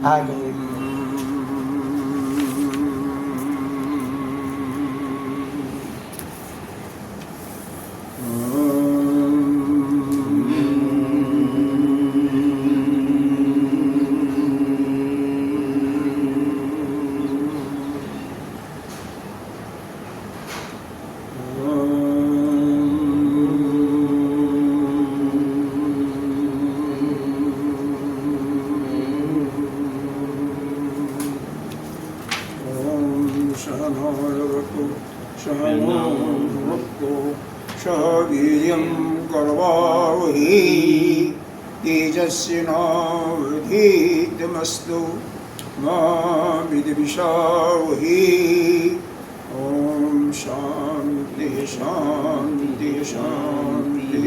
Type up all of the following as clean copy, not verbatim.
आ गए। तेजस्विनावधीतमस्तु मा विद्विषावहि। ओम शांति शांति शांति।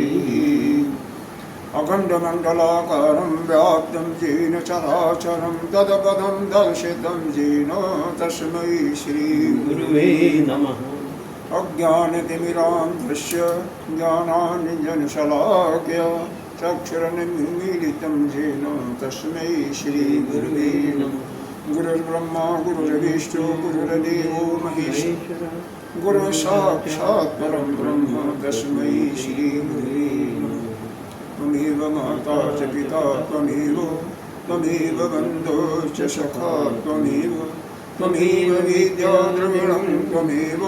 अखंडमंडलाकारं व्याप्तं येन चराचरं तत्पदं दर्शितं येन तस्मै श्री गुरुवे नमः। अज्ञानतिमिरान्धस्य ज्ञानाञ्जनशलाकया चक्षुरुन्मीलितं येन तस्मै श्रीगुरुवे नमः। गुरुर्ब्रह्मा गुरुर्विष्णु गुरुर्देवो महेश्वरः गुरुसाक्षात् परं ब्रह्म तस्मै श्रीगुरुवे नमः। त्वमेव माता च पिता त्वमेव बन्धो च सखा त्वमेव विद्या द्रविणं त्वमेव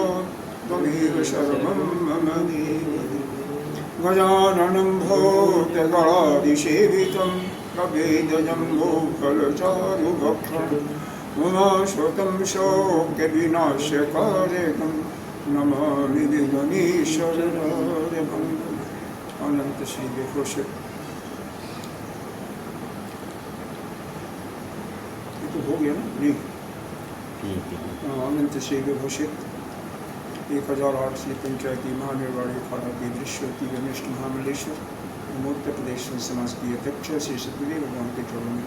सर्वं मम देव। गजाननं भूतगणादिसेवितं कपितजम्बूफलचारुभक्षणं उमासुतं शोकविनाशकारकं नमामि विघ्नेश्वरनाथं। अनंत श्री घोषित ये तो हो गया ना? नहीं, अनंत श्री घोषित 1008 श्री पंचायती महानिर्वाणी खाड़ा के दृश्यवती गणेश महामलेश्वर उत्तर प्रदेश समाज की अध्यक्ष श्री सतदेव भगवान के चरणों में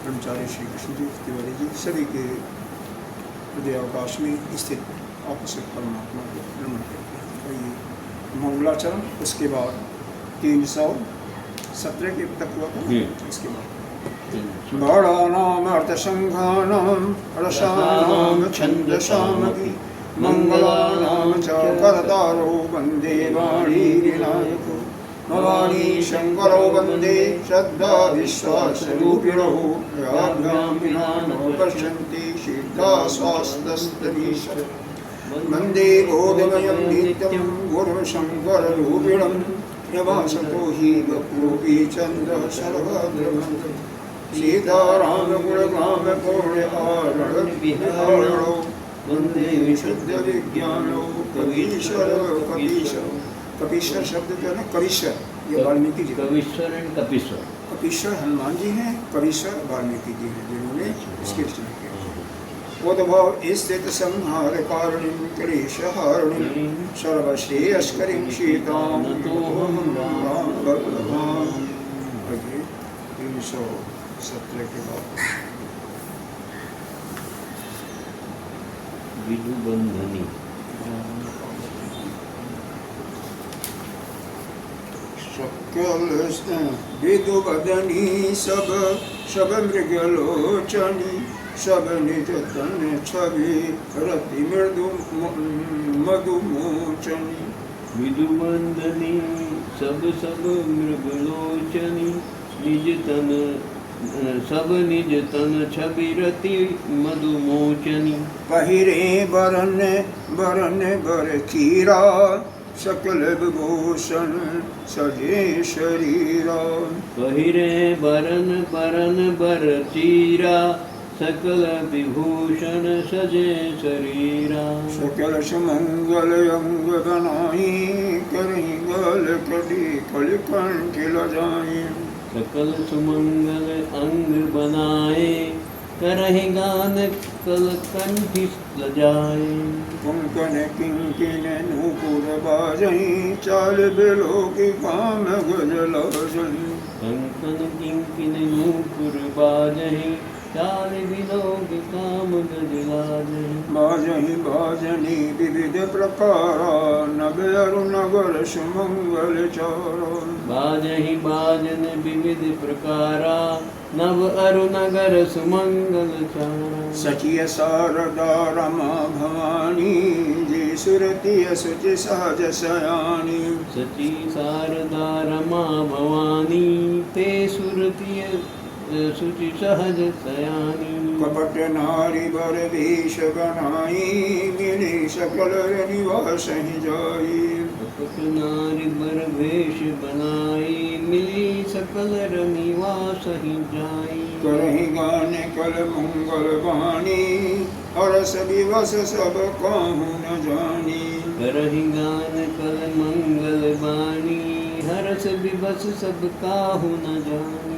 ब्रह्मचारी श्री कृष्ण जी तिवारी जी सभी के हृदय अवकाश में स्थित आपसे परमात्मा को नमन करते हैं। मंगलाचरण उसके बाद 317 के तक हुआ था। इसके बाद बाणानाम अर्थसंघानाम रसानाम छंदसामपि मंगलानाम च करतारो वंदे वाणी विनायको भवानी शंकरो वंदे श्रद्धा विश्वासरूपिणो याभ्यां विना न पश्यन्ति सिद्धा स्वास्तस्तमीश्वर वंदे बोधमयं नित्यं गुरुशंकररूपिणं यवासतो हि वक्रोऽपि चन्द्र सर्वद्रवं सीताराम गुणगाम पूर्णहारणो वंदे विशुद्ध विज्ञानो कवीश्वर कपीश्वर शब्द जो है कवीश्वर ये वाल्मीकि जी। कवीश्वर एंड कपीश्वर। कपीश्वर हनुमान जी हैं, कवीश्वर वाल्मीकि जी हैं जिन्होंने इसकी रचना की। उद्भव स्थित संहार कारणीं क्लेशहारिणीं सर्वश्रेयस्करीं सीतां तोऽहं राम भगवान्। 317 के बाद विदुबंधनी विदुबंधनी सब मृगलोचनी सब निज तन छवि रति मृदु मधुमोचनी। विदुबंधनी सब मृगलोचनी निज तन सब निज तन छवि रति मधुमोचनी। पहिरे बरन बर चीरा सकल विभूषण सजे शरीरा। पहिरे बरन बर चीरा सकल विभूषण सजे शरीरा। सकल सुमंगल अंग बनाई करी गल कटी कलिकंठ लजाई। सकल सुमंगल अंग बनाए करहि गान कल कंठी लजाए। कुंकन किंकिन नूपुर बाजई चाल बेलो की काम गजल। कंकन किंकिन नूपुर बाजहि चाल बिलोक काम गज लाजे। बाजहि बाजनि विविध प्रकारा नभ अरु नगर सुमंगल चारा। बाजहि बाजन विविध प्रकारा नव अरु नगर सुमंगल चारा। सचिय शारदा रमा भवानी जे सुरति सुचि सहज सयानी। सची शारदा रमा भवानी ते सुरति सुचि सहज सयानी। कपट नारी बर वेश बनाई मिली सकल निवास ही जाई। कपट नारी बर वेश बनाई मिली सकल निवास ही जाई। करहि गान कल मंगल वाणी हरस विवश सब कहूँ न जानी। करहि गान कल मंगल वाणी हरस विवश सब काहू न जानी।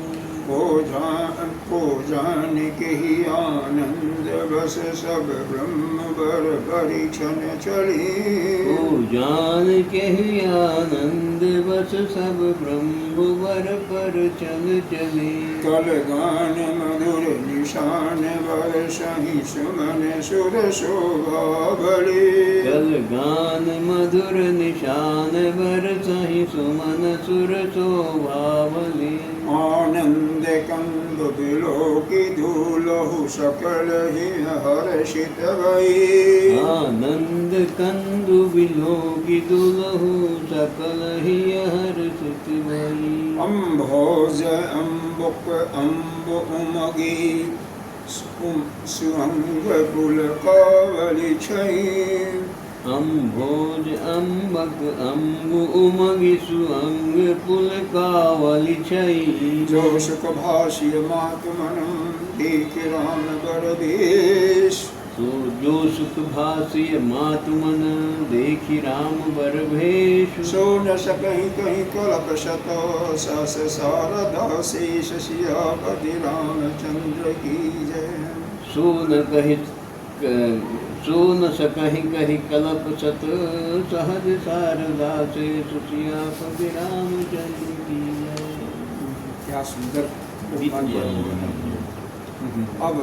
को जान के ही आनंद बस सब ब्रह्म बर परीक्षण चली। को जान के ही आनंद बस सब ब्रह्म बर पर चल चले। कल गान मधुर निशान बर सही सुमन सुर शोभा बड़ी। कल गान मधुर निशान बर सही सुमन सुर शोभा बली। आनंद कंद बिलोकी धूलहु सकल ही हर्षित भई। आनंद कंदु बिलोकी दुलहु सकल ही हर्षित भई। अम्भोज अम्बुक अम्ब उमगी सुअंग पुलकावली छई। अम्भोज अम्बक अम्बु उमगि सुअंग पुलकावली छई। जो सुख भाष्य मात मनम देख राम बर भेष। तो जो सुख भाष्य मातु मन देखि राम बर भेष। सो न सकहि कहीं कलप शत सस शारदा शेष सियापति रामचंद्र की जय। सो न सकहि कहि कलप सत सहज शारदा से सुसियापति रामचंद्र की जय। क्या सुंदर। अब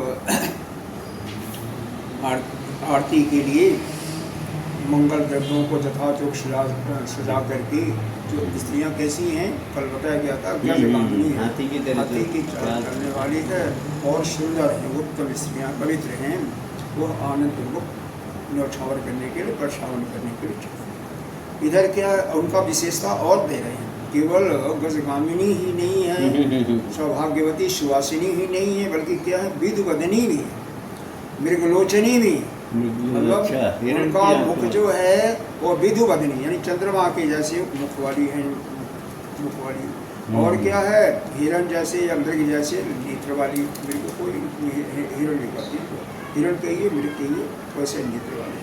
आरती के लिए मंगल द्रव्यों को यथाचोक सजा करके जो स्त्रियां कैसी हैं कल बताया गया था गजगामिनी है, हाथी की तरह हाथी की चाल करने वाली है और सुंदर है। उत्तम स्त्रियां पवित्र हैं। वह आनंद पूर्वक न्यौछावर करने के लिए प्रसावन करने के लिए चाहिए। इधर क्या उनका विशेषता और दे रहे हैं। केवल गजगामिनी ही नहीं है, सौभाग्यवती सुवासिनी ही नहीं है, बल्कि क्या है विधुवदनी भी है, मृगलोचनी भी। मतलब उनका मुख जो है वो विधुवदनी यानी चंद्रमा के जैसे मुख वाली है, मुख वाली। और क्या है हिरण जैसे या मृग जैसे नेत्र वाली। मृग को हिरण नहीं कहते, हिरण कहिए मृग कहिए, वैसे नेत्र वाले।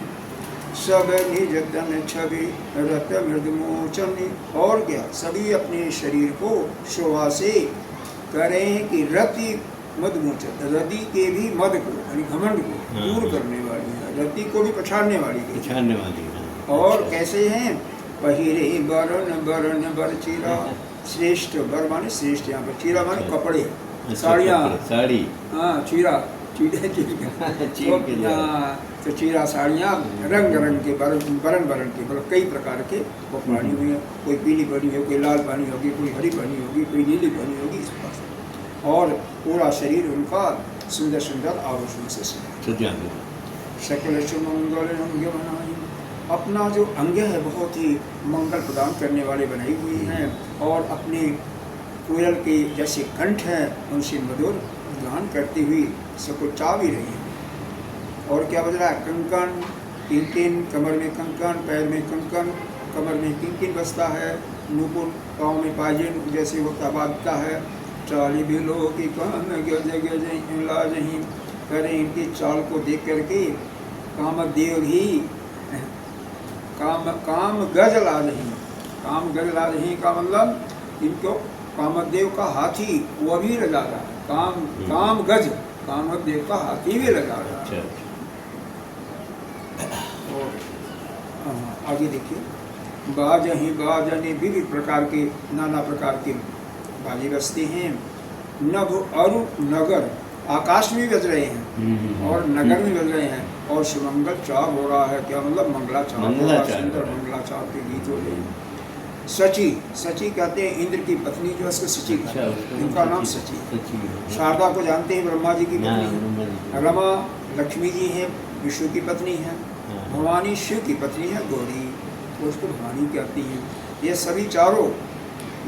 सब निज तन छवि रत मृदमोचन। और क्या सभी अपने शरीर को शोभा से करें कि रति मदमोचन, रति के भी मद को यानी घमंड को दूर करने वाली है, रति को भी पछाड़ने वाली है। और कैसे हैं पहिरे बरन बरन बर चीरा। श्रेष्ठ बर माने श्रेष्ठ, यहाँ पर चीरा माने कपड़े, साड़ियाँ, साड़ी, हाँ चीरा, चीरे तो चीरा साड़ियाँ रंग रंग के बरन बरन के मतलब कई प्रकार के वो पहनी हुई है। कोई पीली पहनी होगी, कोई लाल पहनी होगी, कोई हरी पहनी होगी, कोई नीली पहनी होगी, इस प्रकार से। और पूरा शरीर उनका सुंदर सुंदर आभूषण से सजा। सकल सुमंगल अंग बनाई। अपना जो अंग है बहुत ही मंगल प्रदान करने वाले बनाई हुई हैं। और अपने कोयल के जैसे कंठ है उनसे मधुर गान करती हुई सबको चा भी रही है। और क्या बज रहा है कंकण, किंकिन, कमर में कंकण, पैर में कंकण, कमर में किंकिन बसता है, नूपुर पाँव में पायजन जैसे होता बाजता है। चाली बिलो की कान गज गज लाजही करें। इनकी चाल को देख करके कामदेव ही काम गज लाजही, काम गज लाजही का मतलब इनको कामदेव का हाथी वो भी लगा रहा है। काम गज कामदेव का हाथी भी लगा रहा है। और आगे देखिए बाजही बाजने विविध प्रकार के नाना प्रकार के बाजे बजते हैं। नभ अरु नगर आकाश में भी बज रहे हैं और नगर में बज रहे हैं, और सुमंगल चार हो रहा है। क्या मतलब? मंगलाचार हो रहा है, सुंदर मंगलाचार के गीत हो रहे हैं। सची, सची कहते हैं इंद्र की पत्नी जो है उसको सची कहते हैं, इनका नाम सची। शारदा को जानते हैं, ब्रह्मा जी की पत्नी। रमा लक्ष्मी जी हैं, विष्णु की पत्नी है। भवानी शिव की पत्नी है, गौरी, तो उसको भवानी कहती हैं। ये सभी चारों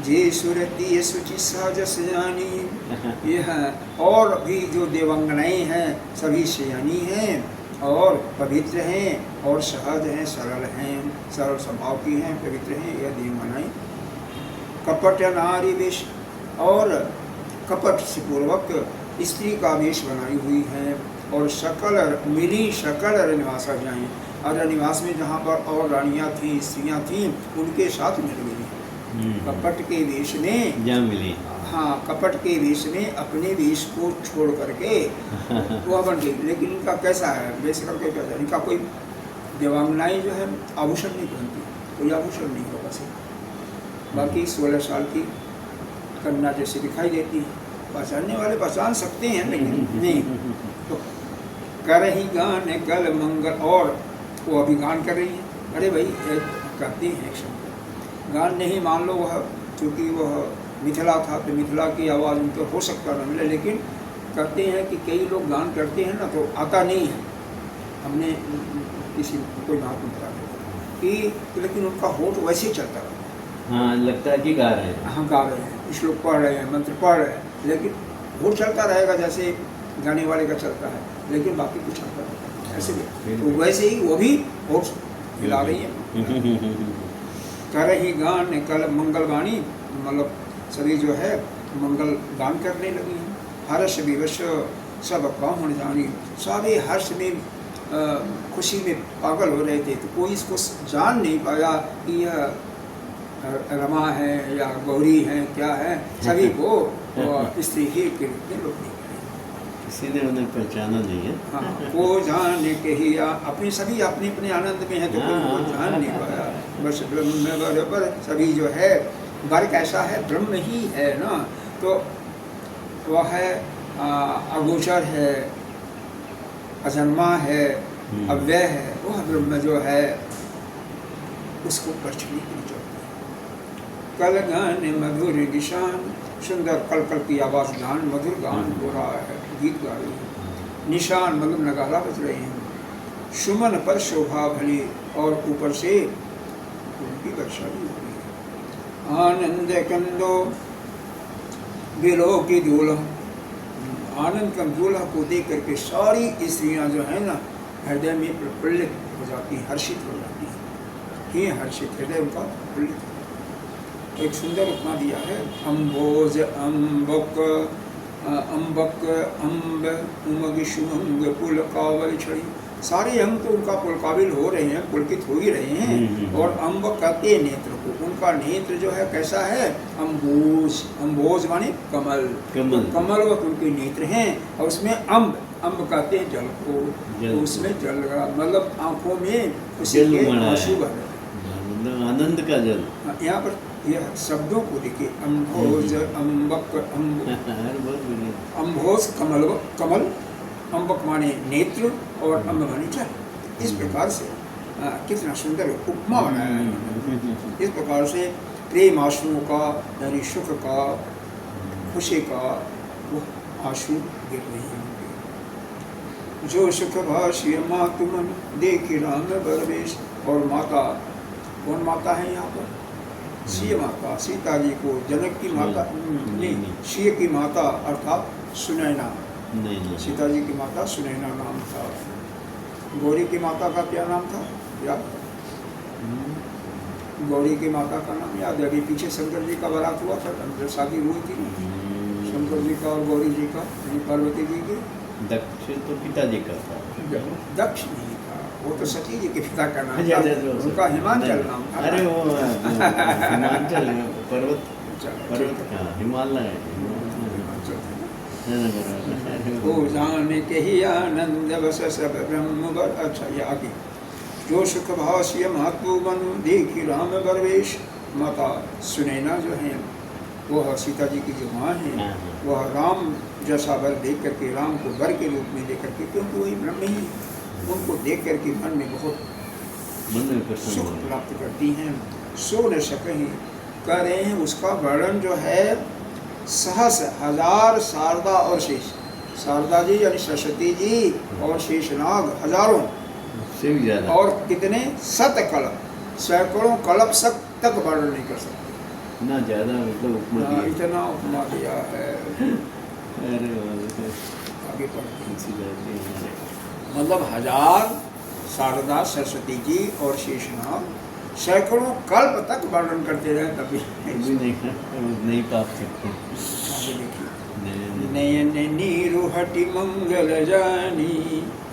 जे सुरती ये सुचि सहज सयानी, ये हैं। और भी जो देवांगनाएं हैं सभी सयानी हैं और पवित्र हैं और सहज हैं, सरल हैं, सरल स्वभाव की हैं, पवित्र हैं यह देवांगनाएं। कपट नारी वेश, और कपट से पूर्वक स्त्री का वेश बनाई हुई है, और सकल मिली सकल निवास जाएँ, अरनिवास में जहाँ पर और रानियाँ थीं, स्त्रियाँ थीं, उनके साथ मिल गई। कपट के वेश में जा मिली, हाँ, कपट के वेश में अपने वेश को छोड़ करके वह बन गई। लेकिन इनका कैसा है वेश करके? कैसा? इनका कोई देवांगनाएं जो है आभूषण नहीं पहनती, कोई आभूषण नहीं होगा सिर्फ। बाकी 16 साल की कन्या जैसे दिखाई देती है, पहचानने वाले पहचान सकते हैं, लेकिन नहीं। तो कर ही गान कल मंगल, और वो अभी गान कर रही है। अरे भाई कहते हैं एक शब्द गान नहीं, मान लो वह क्योंकि वह मिथिला था तो मिथिला की आवाज़ उनको हो सकता न मिले, लेकिन कहते हैं कि कई लोग गान करते हैं ना तो आता नहीं है। हमने किसी कोई बात नहीं करा कि लेकिन उनका होठ वैसे ही चलता रहता है। हाँ, लगता है कि गा रहे हैं। हाँ, गा रहे हैं, श्लोक पढ़ रहे हैं, मंत्र पढ़ रहे हैं, लेकिन होठ चलता रहेगा जैसे गाने वाले का चलता है, लेकिन बाकी कुछ चलता रहता है ऐसे भी। तो वैसे ही वो भी होठ हिला रही है। कर ही गान कल मंगल गानी, मतलब सभी जो है मंगल गान करने लगी हैं। हर्ष विवश सब पाहुन जानी, सारे हर्ष में खुशी में पागल हो रहे थे, तो कोई इसको जान नहीं पाया कि यह रमा है या गौरी है, क्या है। सभी को स्त्री ही के रूप में लोग नहीं, किसी ने उन्हें पहचाना नहीं है। हाँ, को जाने के ही अपने सभी अपने अपने आनंद में है, तो कोई को जान नहीं पाया। बस ब्रह्म बराबर सभी जो है, वर कैसा है? ब्रह्म ही है ना, तो वह है अगोचर है, अजन्मा है, अव्यय है। वह ब्रह्म जो है उसको पहचानने की जरूरत है। कल गान मधुर निशान, सुंदर कल कल की आवाज़, गान मधुर गान हो रहा है, गीत गा रही है। निशान मतलब नगाड़ा बज रहे हैं। सुमन पर शोभा भली, और ऊपर से उनकी वर्षा भी हो रही है। आनंद कंदो बिलो की दूल्हा, आनंद का दूल्हा को देख करके सारी स्त्रियां जो है ना हृदय में प्रफुल्लित हो जाती हैं, हर्षित हो जाती हैं। ही हर्षित हृदय उनका प्रफुल्लित। एक सुंदर उपमा दिया है, अम्बोज अम्बक अम्बक अम्ब उमग शुमंग पुल कावल छड़ी। सारे अंग तो उनका पुलकाबिल हो रहे हैं, पुलकित हो ही रहे हैं। और अम्ब कहते हैं नेत्र को, उनका नेत्र जो है कैसा है? अम्बोज, अम्बोज माने कमल, कमलवत उनके नेत्र हैं। और उसमें अम्ब, अम्ब कहते हैं जल को, तो उसमें जल रहा, मतलब आंखों में उसी के आंसू बह रहे, आनंद का जल। यहाँ पर यह शब्दों को देखिए, अम्भोज अम्बक अम्भोज कमल, कमल, अम्बक माने नेत्र और अम्ब माने जल। इस प्रकार से कितना सुंदर उपमा बनाया है। इस प्रकार से प्रेम आंसुओं का, यानी सुख का, खुशी का वो आंसू गिर रहे हैं। जो सुख भाष्य मातुमन देखी राम बरवेश। और माता, कौन माता है यहाँ पर? सीय माता, सीता जी को जनक की माता नहीं, सीय की माता अर्थात सुनैना। सीता जी की माता सुनैना नाम था। गौरी की माता का क्या नाम था याद? गौरी की माता का नाम याद है? अभी पीछे शंकर जी का बारात हुआ था, शादी हुई थी शंकर जी का और गौरी जी का, पार्वती जी की। दक्ष तो पिताजी का था। दक्ष नहीं था, वो तो सती जी के पिता का नाम था, उनका हिमांचल नाम था। अरे वो हिमांचल पर्वत, हिमालय वो जाने के ही आनंद बस सब ब्रह्म बर। अच्छा, ये आगे जो सुख भाष्य महत्व बनु देखी राम बरवेश। माता सुनैना जो है वह सीता जी की जो माँ है हाँ। वह राम जैसा वर देख करके, राम को वर के रूप में देख करके, क्योंकि वही ब्रह्म ही उनको देख करके मन में बहुत मन में प्रसन्न सुख हो गया। प्राप्त करती हैं। सो न सकें कह रहे हैं, उसका वर्णन जो है सहस हजार शारदा और शेष, शारदा जी यानी सरस्वती जी और शेषनाग हजारों, उससे भी ज्यादा। और कितने शत कल्प, सैकड़ों कल्प तक वर्णन नहीं कर सकते। इतना ज्यादा मतलब उपमा हाँ, दिया। इतना उपमा दिया है। अरे वाह, आगे पढ़ते हैं। अच्छी बात है। मतलब हजार शारदा सरस्वती जी और शेषनाग सैकड़ों कल्प तक वर्णन करते रहे तभी अभी नहीं पा सकते। आगे देखिए, नहीं। नयन नीरु हटि मंगल जानी,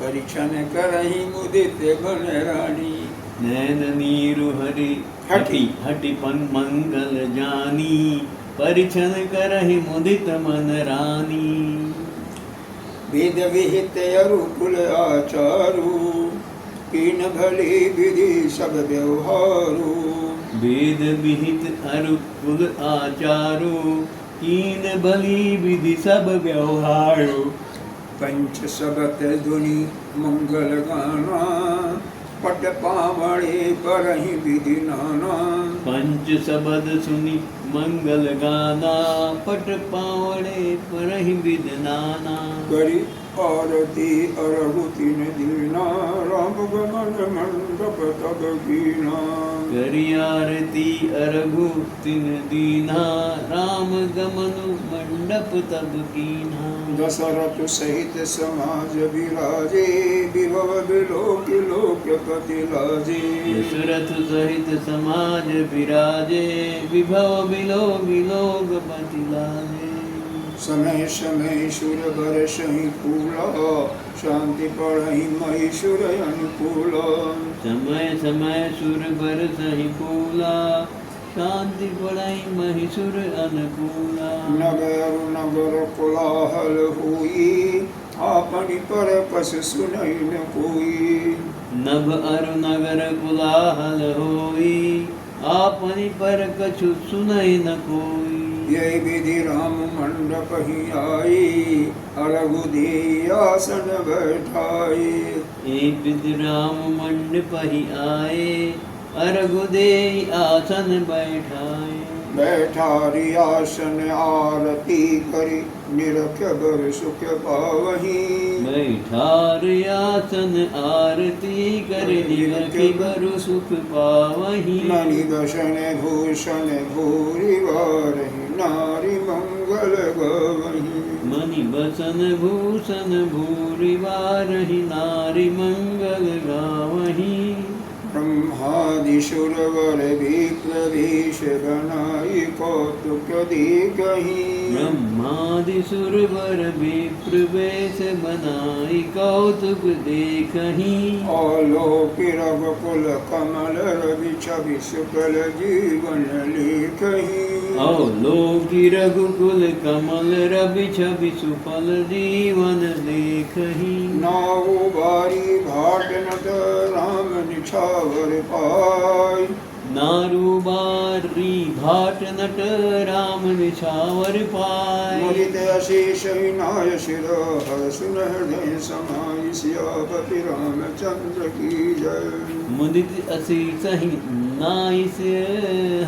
परीक्षण करहि मुदित बन रानी। नैन नीरु हरि हटि हटि पन मंगल जानी, परिछन करहि मुदित मन रानी। वेद विहित अरु कुल आचारु, कीन भली विधि सब व्यवहारु। वेद विहित अरु कुल आचारु, कीन भली विधि सब व्यवहारु। पंच सबत ध्वनि मंगल गाना, पट पावड़े करहि विधि नाना। पंच शबद सुनि मंगल गाना, पट पावड़े परहि विध नाना। करी आरती अरहुति दीना, राम गमन मंडप तब कीना। करि आरती अरघु तिन दीना, राम गमन मंडप तब कीना। दशरथ सहित समाज विराजे, विभव विलोक लोकपति लाजे। दशरथ सहित समाज विराजे, विभव विलोक लोकपति लाजे। समय समय सुर बरसहि फूला, शांति पढ़हि महिषुर अनुकूला। समय समय सुर बरसहि फूला, शांति पढ़हि महिषुर अनुकूला। नगर नगर कोलाहल हुई, आपनि पर पस सुनहि न कोई। नभ अरु नगर कुलाहल होई, आपनि पर कछु सुनहि न कोई। यही विधि राम मंडप ही आई, अरघु देई आसन बैठाई। एक विधि राम मंडप ही आए, अरघु देई आसन बैठाए। बैठारी आसन आरती करी, निरख बर सुख पावही। बैठार आसन आरती कर, निरखि बरु सुख पावही। मणि बसन भूषण भूरि वारहि, नारी मंगल गवही। मणि बसन भूषण भूरि वारहि, नारी मंगल गावही। ब्रह्मादि सुरवर विप्र वेश बनाई, कौतुक देखहि। ब्रह्मादि सुरवर विप्र वेश बनाई, कौतुक देखहि। आलोक रघुकुल कमल रवि छवि शुक्ल जीवन लेखहि। अवलोक रघुकुल कमल रवि छवि सुफल जीवन देखहि। नाऊ बारी भाट नट राम निछावर पाई। नारू बारी भाट नट राम निछावर पाय। मुदित अशेष नाय शिर हर सुन हृदय समाई, सियापति रामचंद्र की जय। मुदित असीस ही नाइस,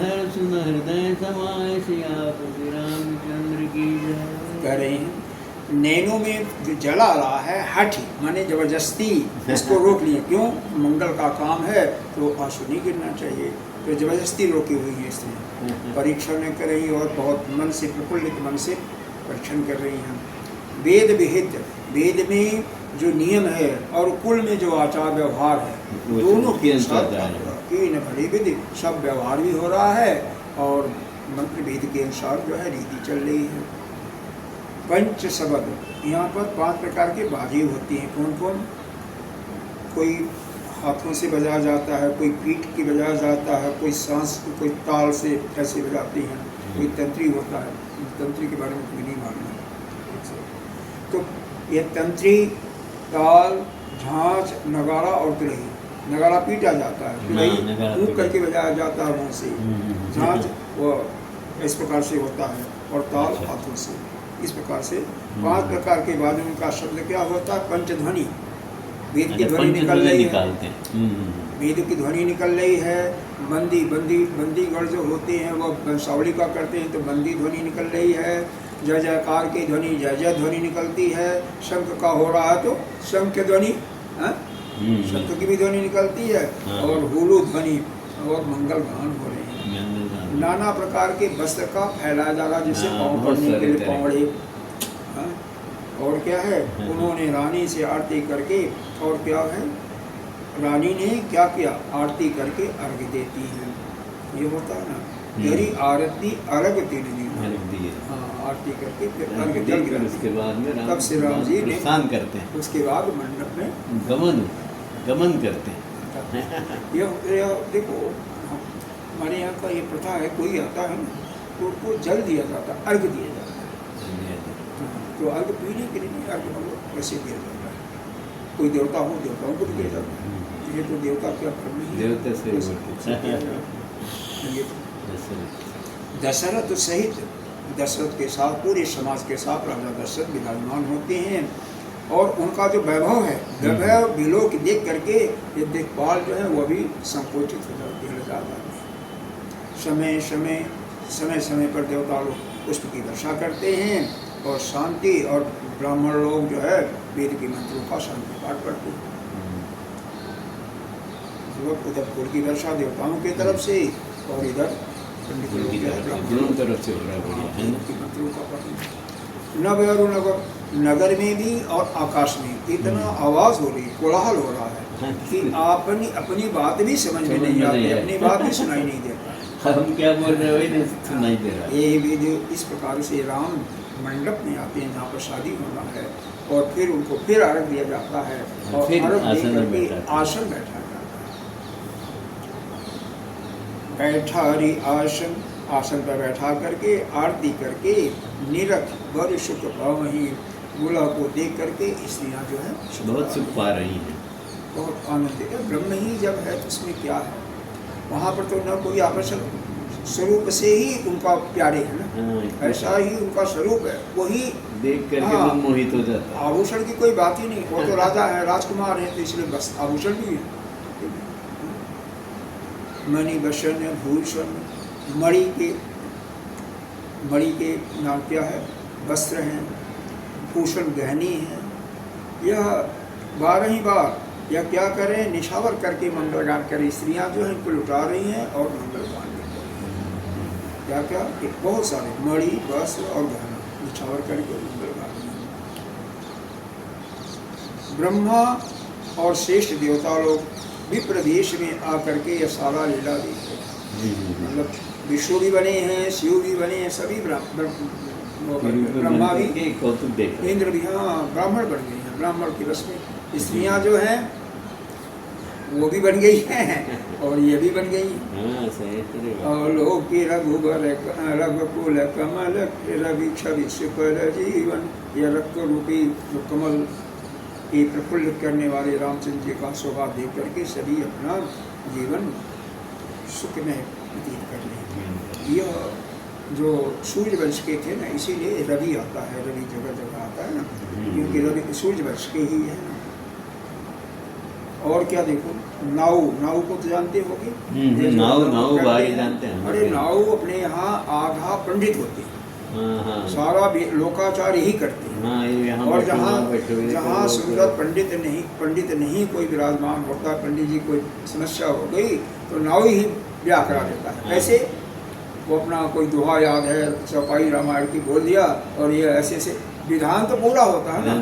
हर सुन हृदय समाय, सियापति रामचंद्र की जय। कह रहे हैं नैनों में जो जला रहा है हठी, माने जबरदस्ती इसको रोक लिए। क्यों? मंगल का काम है तो आंसू नहीं गिरना चाहिए, तो जबरदस्ती रोकी हुई है इसने। परीक्षण कर रही और बहुत मन से, प्रफुल्लित मन से परीक्षण कर रही हैं। वेद विहित, वेद में जो नियम है और कुल में जो आचार व्यवहार है, दोनों के साथ कीन भली विधि, सब व्यवहार भी हो रहा है और मंत्र वेद के अनुसार जो है रीति चल रही है। पंच शब्द, यहाँ पर 5 प्रकार की बाजी होती हैं। कौन कौन? कोई हाथों से बजाया जाता है, कोई पीठ की बजाया जाता है, कोई सांस, कोई ताल से ऐसे बजाती हैं, कोई तंत्री होता है। तंत्री के बारे में मुझे नहीं मालूम है। तो ये तंत्री, ताल, झांझ, नगाड़ा और तिलही। नगाड़ा पीटा जाता है, तिलही फूंक करके बजाया जाता है मुँह से। झांझ वो इस प्रकार से होता है, और ताल अच्छा। हाथों से। इस प्रकार से 5 प्रकार के बाद उनका शब्द क्या होता है? पंचध्वनि। वेद की ध्वनि निकल रही है, निकालते हैं। वेद की ध्वनि निकल रही है। बंदी बंदी बंदीगण जो होते हैं वो बंसावली का करते हैं, तो बंदी ध्वनि निकल रही है। जय जयकार की ध्वनि, जय जय ध्वनि निकलती है। शंख का हो रहा है तो शंख ध्वनि, शंख की भी ध्वनि निकलती है। हाँ। और हुलू ध्वनि और मंगल गान हो रहे हैं। नाना प्रकार के वस्त्र का फैलाया जा रहा, जैसे हाँ, पाँव बहुत पड़ने के सारे लिए तरह। पावड़े। हाँ। और क्या है? हाँ। उन्होंने रानी से आरती करके, और क्या है? रानी ने क्या किया? आरती करके अर्घ देती है। ये होता है ना, तेरी आरती अर्घ तेरी दी। हाँ, आरती करके फिर अर्घ जल देकर गिराती उसके है। बाद में राम तब श्री राम जी ने प्रस्थान करते हैं, उसके बाद मंडप में गमन करते हैं। यह देखो, हमारे यहाँ का ये प्रथा है, कोई आता है ना तो उसको जल दिया जाता है, अर्घ दिया जाता है। तो अर्घ पीने के लिए नहीं, अर्घ मतलब कैसे दिया जाता है? कोई देवता हो, देवताओं को भी दिया जाता है। ये तो देवता क्या कर्म ही है, देवता से उससे किया जाता है। ये दशरथ सहित, दशरथ के साथ, पूरे समाज के साथ राजा दशरथ विराजमान होते हैं। और उनका जो वैभव है, वैभव विलोक देख करके ये देखभाल जो है वो भी संकोचित हो जाती है, लजा जाती है। समय समय पर देवता लोग पुष्प की वर्षा करते हैं, और शांति, और ब्राह्मण लोग जो है वेद के मंत्रों का शांति पाठ पढ़ते हैं। उधर फूल की वर्षा देवताओं की तरफ से, और इधर पंडित लोग जो है दोनों तरफ से हो रहा है, बढ़िया है ना। के मंत्रों का पठन। नभ और नगर में भी और आकाश में इतना आवाज हो रही, कोलाहल हो रहा है कि अपनी बात भी समझ में नहीं आती, अपनी बात भी सुनाई नहीं देता। हम क्या बोल रहे हैं वही नहीं सुनाई दे रहा। ये विधि इस प्रकार से राम मंडप में आते हैं, जहाँ पर शादी होना है, और फिर उनको फिर अर्घ दिया जाता है, और फिर अर्घ दे आसन में करके बैठाते हैं। आसन बैठा जाता है। बैठा रे आसन, आसन पर बैठा करके आरती करके निरख वर सुख पावहीं, दूल्हा को देख करके स्त्रियाँ जो है बहुत सुख पा रही हैं। बहुत आनंद है। ब्रह्म ही जब है तो उसमें क्या है? वहाँ पर तो न कोई आकर्षण, स्वरूप से ही उनका प्यारे है ना, ऐसा ही उनका स्वरूप है, वही देख करके हाँ। मन मोहित हो जाता है। आभूषण की कोई बात ही नहीं। वो तो राजा है, राजकुमार है, तो इसलिए बस आभूषण भी है। मणि वसन भूषण, मणि के नाम क्या है? वस्त्र हैं, भूषण गहनी है। यह 12 ही बार यह क्या करें? निशावर करके मंगलगान करें। स्त्रियां जो हैं इनको लुटा रही हैं और मंगलगान भी कर रही हैं। क्या क्या? कि बहुत सारे मणि, वस्त्र और गहना निशावर करके मंगलगान। ब्रह्मा और श्रेष्ठ देवता लोग विप्र देश में आकर के यह सारा लीला देखते हैं। मतलब विष्णु भी बने हैं, शिव भी बने हैं, सभी ब्रह्मा भी, कौतुक देख इंद्र भी, हाँ, ब्राह्मण बन गए हैं। ब्राह्मण की रस में स्त्रियाँ जो हैं वो भी बन गई हैं, और ये भी बन गई हैं। और लोग के रघुबर रघुकुल कमल रवि छवि सुकर जीवन, यह रक्त रूपी जो कमल की प्रफुल्लित करने वाले रामचंद्र जी का स्वभाव देख करके सभी अपना जीवन सुख में व्यतीत कर लें। यह जो सूर्य वंश के थे ना, इसीलिए रवि आता है, रवि जगह जगह आता है ना, क्योंकि रवि सूर्य वंश के ही है ना। और क्या देखो, नाव को तो जानते होगे, नाव बारी जानते हैं। अरे नाव अपने यहाँ आधा पंडित होते हैं, सारा लोकाचार यही करते हैं। और जहाँ सुंदर पंडित नहीं कोई विराजमान होता, पंडित जी कोई समस्या हो गई तो नाव ही ब्याह करा देता है। ऐसे वो अपना कोई दोहा याद है, चौपाई रामायण की बोल दिया, और ये ऐसे ऐसे विधान तो पूरा होता है ना,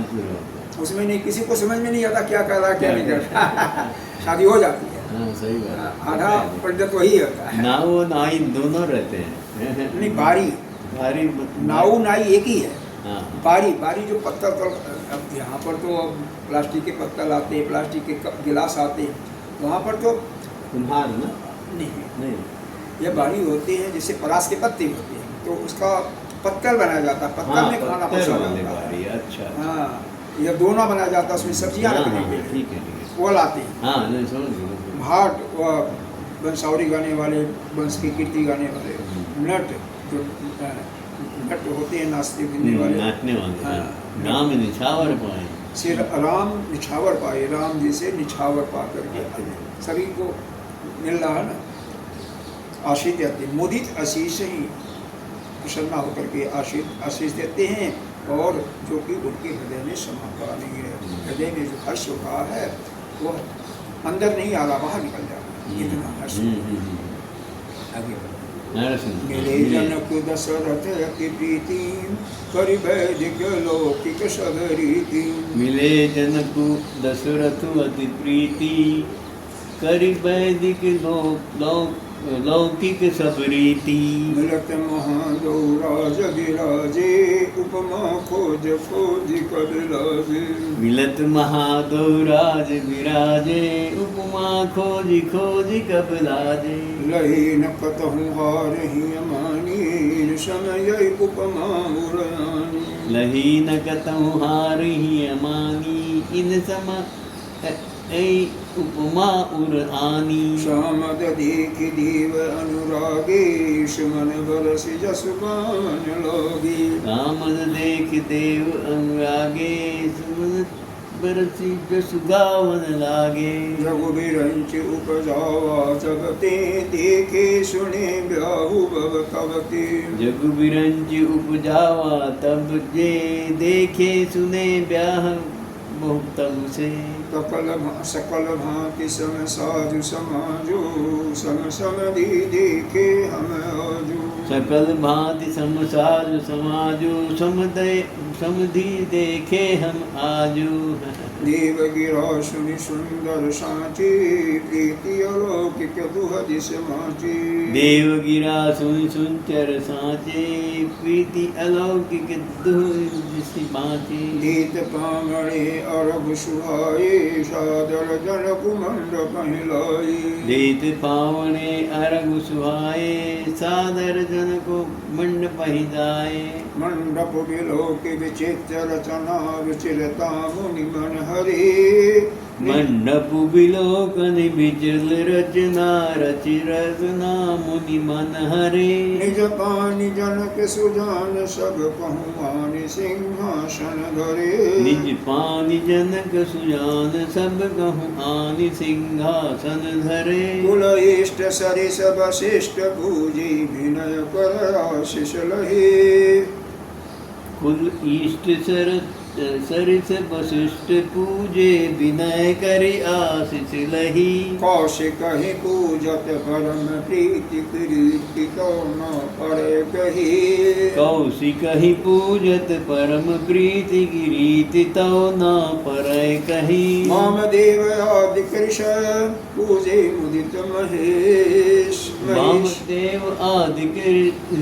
उसमें नहीं, किसी को समझ में नहीं आता क्या कर रहा है क्या नहीं कर रहा। शादी हो जाती है। सही बात। आधा पंडित वही होता है। नाव नाई दोनों रहते हैं। नहीं, बारी नाऊ नाई एक ही है। बारी जो पत्तल, अब यहाँ पर तो प्लास्टिक के पत्तल आते हैं, प्लास्टिक के गिलास आते हैं, वहाँ पर तो कुम्हार ना नहीं, यह बारी होते हैं जैसे पलाश के पत्ते होते हैं, तो उसका पत्तल बनाया जाता है, पत्तल में खाना परोसा जाता है। अच्छा, हाँ, यह दोना बनाया जाता है, उसमें सब्जियाँ रखने के लिए। ठीक है, वो लाते हैं। भाट, वंशावली गाने वाले, वंश की कीर्ति गाने वाले, नट, जो भट्ट होते हैं नाचते फिरने वाले, नाचने वाले, हाँ। राम निछावर पाए, से राम निछावर पाए, राम जी से निछावर पा करके सभी को मिल रहा है ना, आशीष देते, मुदित आशीष ही प्रसन्न होकर के आशीष देते हैं, और जो कि उनके हृदय में समा पा नहीं है, हृदय में जो हर्ष रहा है वो अंदर नहीं आ रहा, बाहर निकल जा रहा, इतना हर्ष। आगे मेरे जनक दशरथ अति प्रीति करि वैदिक लौकिक सगरीति, मिले जनक दशरथ अति प्रीति करि वैदिक लौकिक सब रीति, मिलत महादौराज विराजे उपमा खोज खोज कर लाजे, मिलत महादौराज विराजे उपमा खोज खोज कब लाजे, लही न कतहु हारहि अमानी समय उपमा उड़ानी, लही न कतहु हारहि अमानी इन सम उपमा उर आनी, शामद देख देव अनुरागे सुमन बरसि जसु गान लागे, रामद देख देव अनुरागे सुमन बरसी जसु गावन लागे, जगु बिरंच उपजावा जगते देखे सुने ब्याहु भव कवते, जगु बिरंज उपजावा तब जे देखे सुने ब्याह बहुतम से, सकल भांति सम साजु समाजो सम समधि देखे हम आजो, सकल भांति समसाज समाजो समधि देखे हम आजो, देव गिरा सुनि सुंदर साचे प्रीति अलौकिक दुहदि समाचे, देव गिरा सुन सुंचर साचे प्रीति अलौकिक दुहदि बाँचे, गीत पांगणे अरब सुहाए सादर जनक मंडप हिलाए, देत पावने अरग सुहाए सादर जन को मंडप हिदाए, मंडप विलोक विचित्र रचना विचलता मुनि मन हरे, मंडप विलोकन विचल रचना रचि रचना मुनि मन हरे, निज पानि जनक सुजान सब कहु सिंहासन धरे, निज पानि जनक सुजान सब कहु आनि सिंहासन धरे, कुल इष्ट सरिस वशिष्ठ पूजी विनय कर आशीष लहे, कुल इष्ट सरिस वशिष्ठ पूजे विनय करि आशीष लही, कौशिक ही पूजत परम प्रीति प्रीति तो न परे कही, कौशिक ही पूजत परम प्रीति की रीति तो न परय कही, वामदेव आदि कृष्ण पूजे मुदित महेश, वामदेव आदि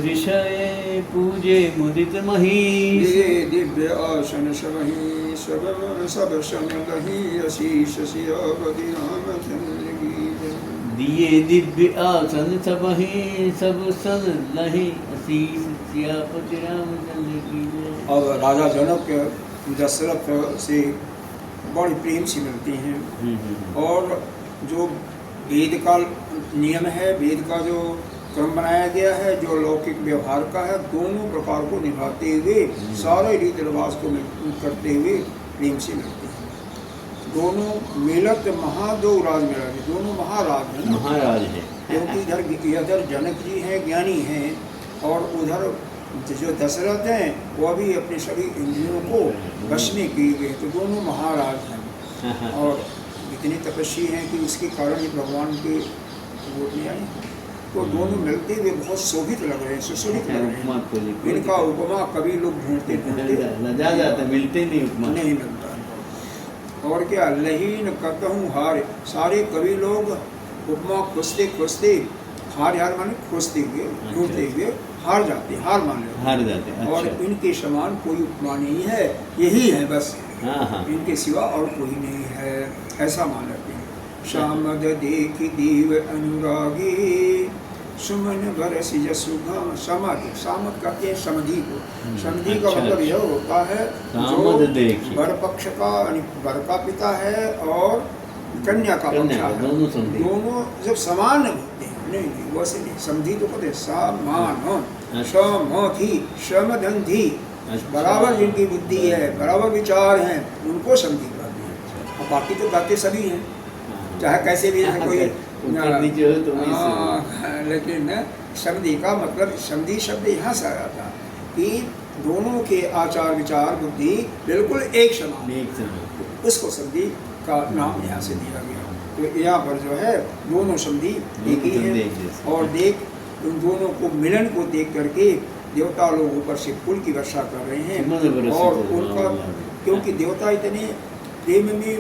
ऋषय पूजे मुदित महीश, ये दिव्य आसन सबहि सब सन लही आशीष सियापति रामचंद्र की जय। दिए दिव्य आसन सबहि सब सन लही आशीष सियापति रामचंद्र की जय। अब राजा जनक दशरथ से बड़ी प्रेम से मिलती हैं, और जो वेद का नियम है, वेद का जो क्रम बनाया गया है, जो लौकिक व्यवहार का है, दोनों प्रकार को निभाते हुए सारे रीति रिवाज को करते हुए प्रेम से मिलते हैं। दोनों मिलत महादो राज मिला, दोनों महाराज हैं, महाराज है, क्योंकि इधर जनक जी हैं, ज्ञानी हैं, और उधर जो दशरथ हैं वह भी अपने सभी इंद्रियों को वश में किए गए, तो दोनों महाराज हैं और इतनी तपस्वी हैं कि उसके कारण ही भगवान के गोद में आए। तो दोनों मिलते हुए बहुत शोभित लग रहे हैं, सुशोभित लग रहे हैं। इनका उपमा कभी लोग ढूंढते लजा जाता, मिलते नहीं उपमा, नहीं मिलता। और क्या लहीन कतहूँ हार, सारे कवि लोग उपमा खोजते खोजते हार माने खोजते हुए ढूंढते हुए हार जाते, हार मान लेते। अच्छा। और इनके समान कोई उपमा नहीं है, यही है बस, इनके सिवा और कोई नहीं है, ऐसा मान लेते हैं। शामद देख देव अनुरागी सुमन बरस यशुगा समाधि, सामद कहते हैं समधि को। समधि का मतलब यह होता है जो वर पक्ष का, वर का पिता है और कन्या का पक्ष है, दोनों जब समान होते हैं, नहीं नहीं वैसे नहीं, समधी तो कहते समान अच्छा। समधि समधंधि, अच्छा। बराबर जिनकी बुद्धि है, बराबर विचार हैं, उनको समधी कहते हैं। और बाकी तो बातें सभी हैं, चाहे कैसे भी है कोई ऊपर नीचे हो तो भी सही। लेकिन समधी का मतलब, समधी शब्द यहाँ से आया था कि दोनों के आचार विचार बुद्धि बिल्कुल एक समान, एक समय उसको समधी का नाम यहाँ से दिया गया। तो यहाँ पर जो है दोनों समधी एक ही है। और देख उन दोनों को मिलन को देख करके देवता लोग ऊपर से फूल की वर्षा कर रहे हैं। और उनका, क्योंकि देवता इतने प्रेम में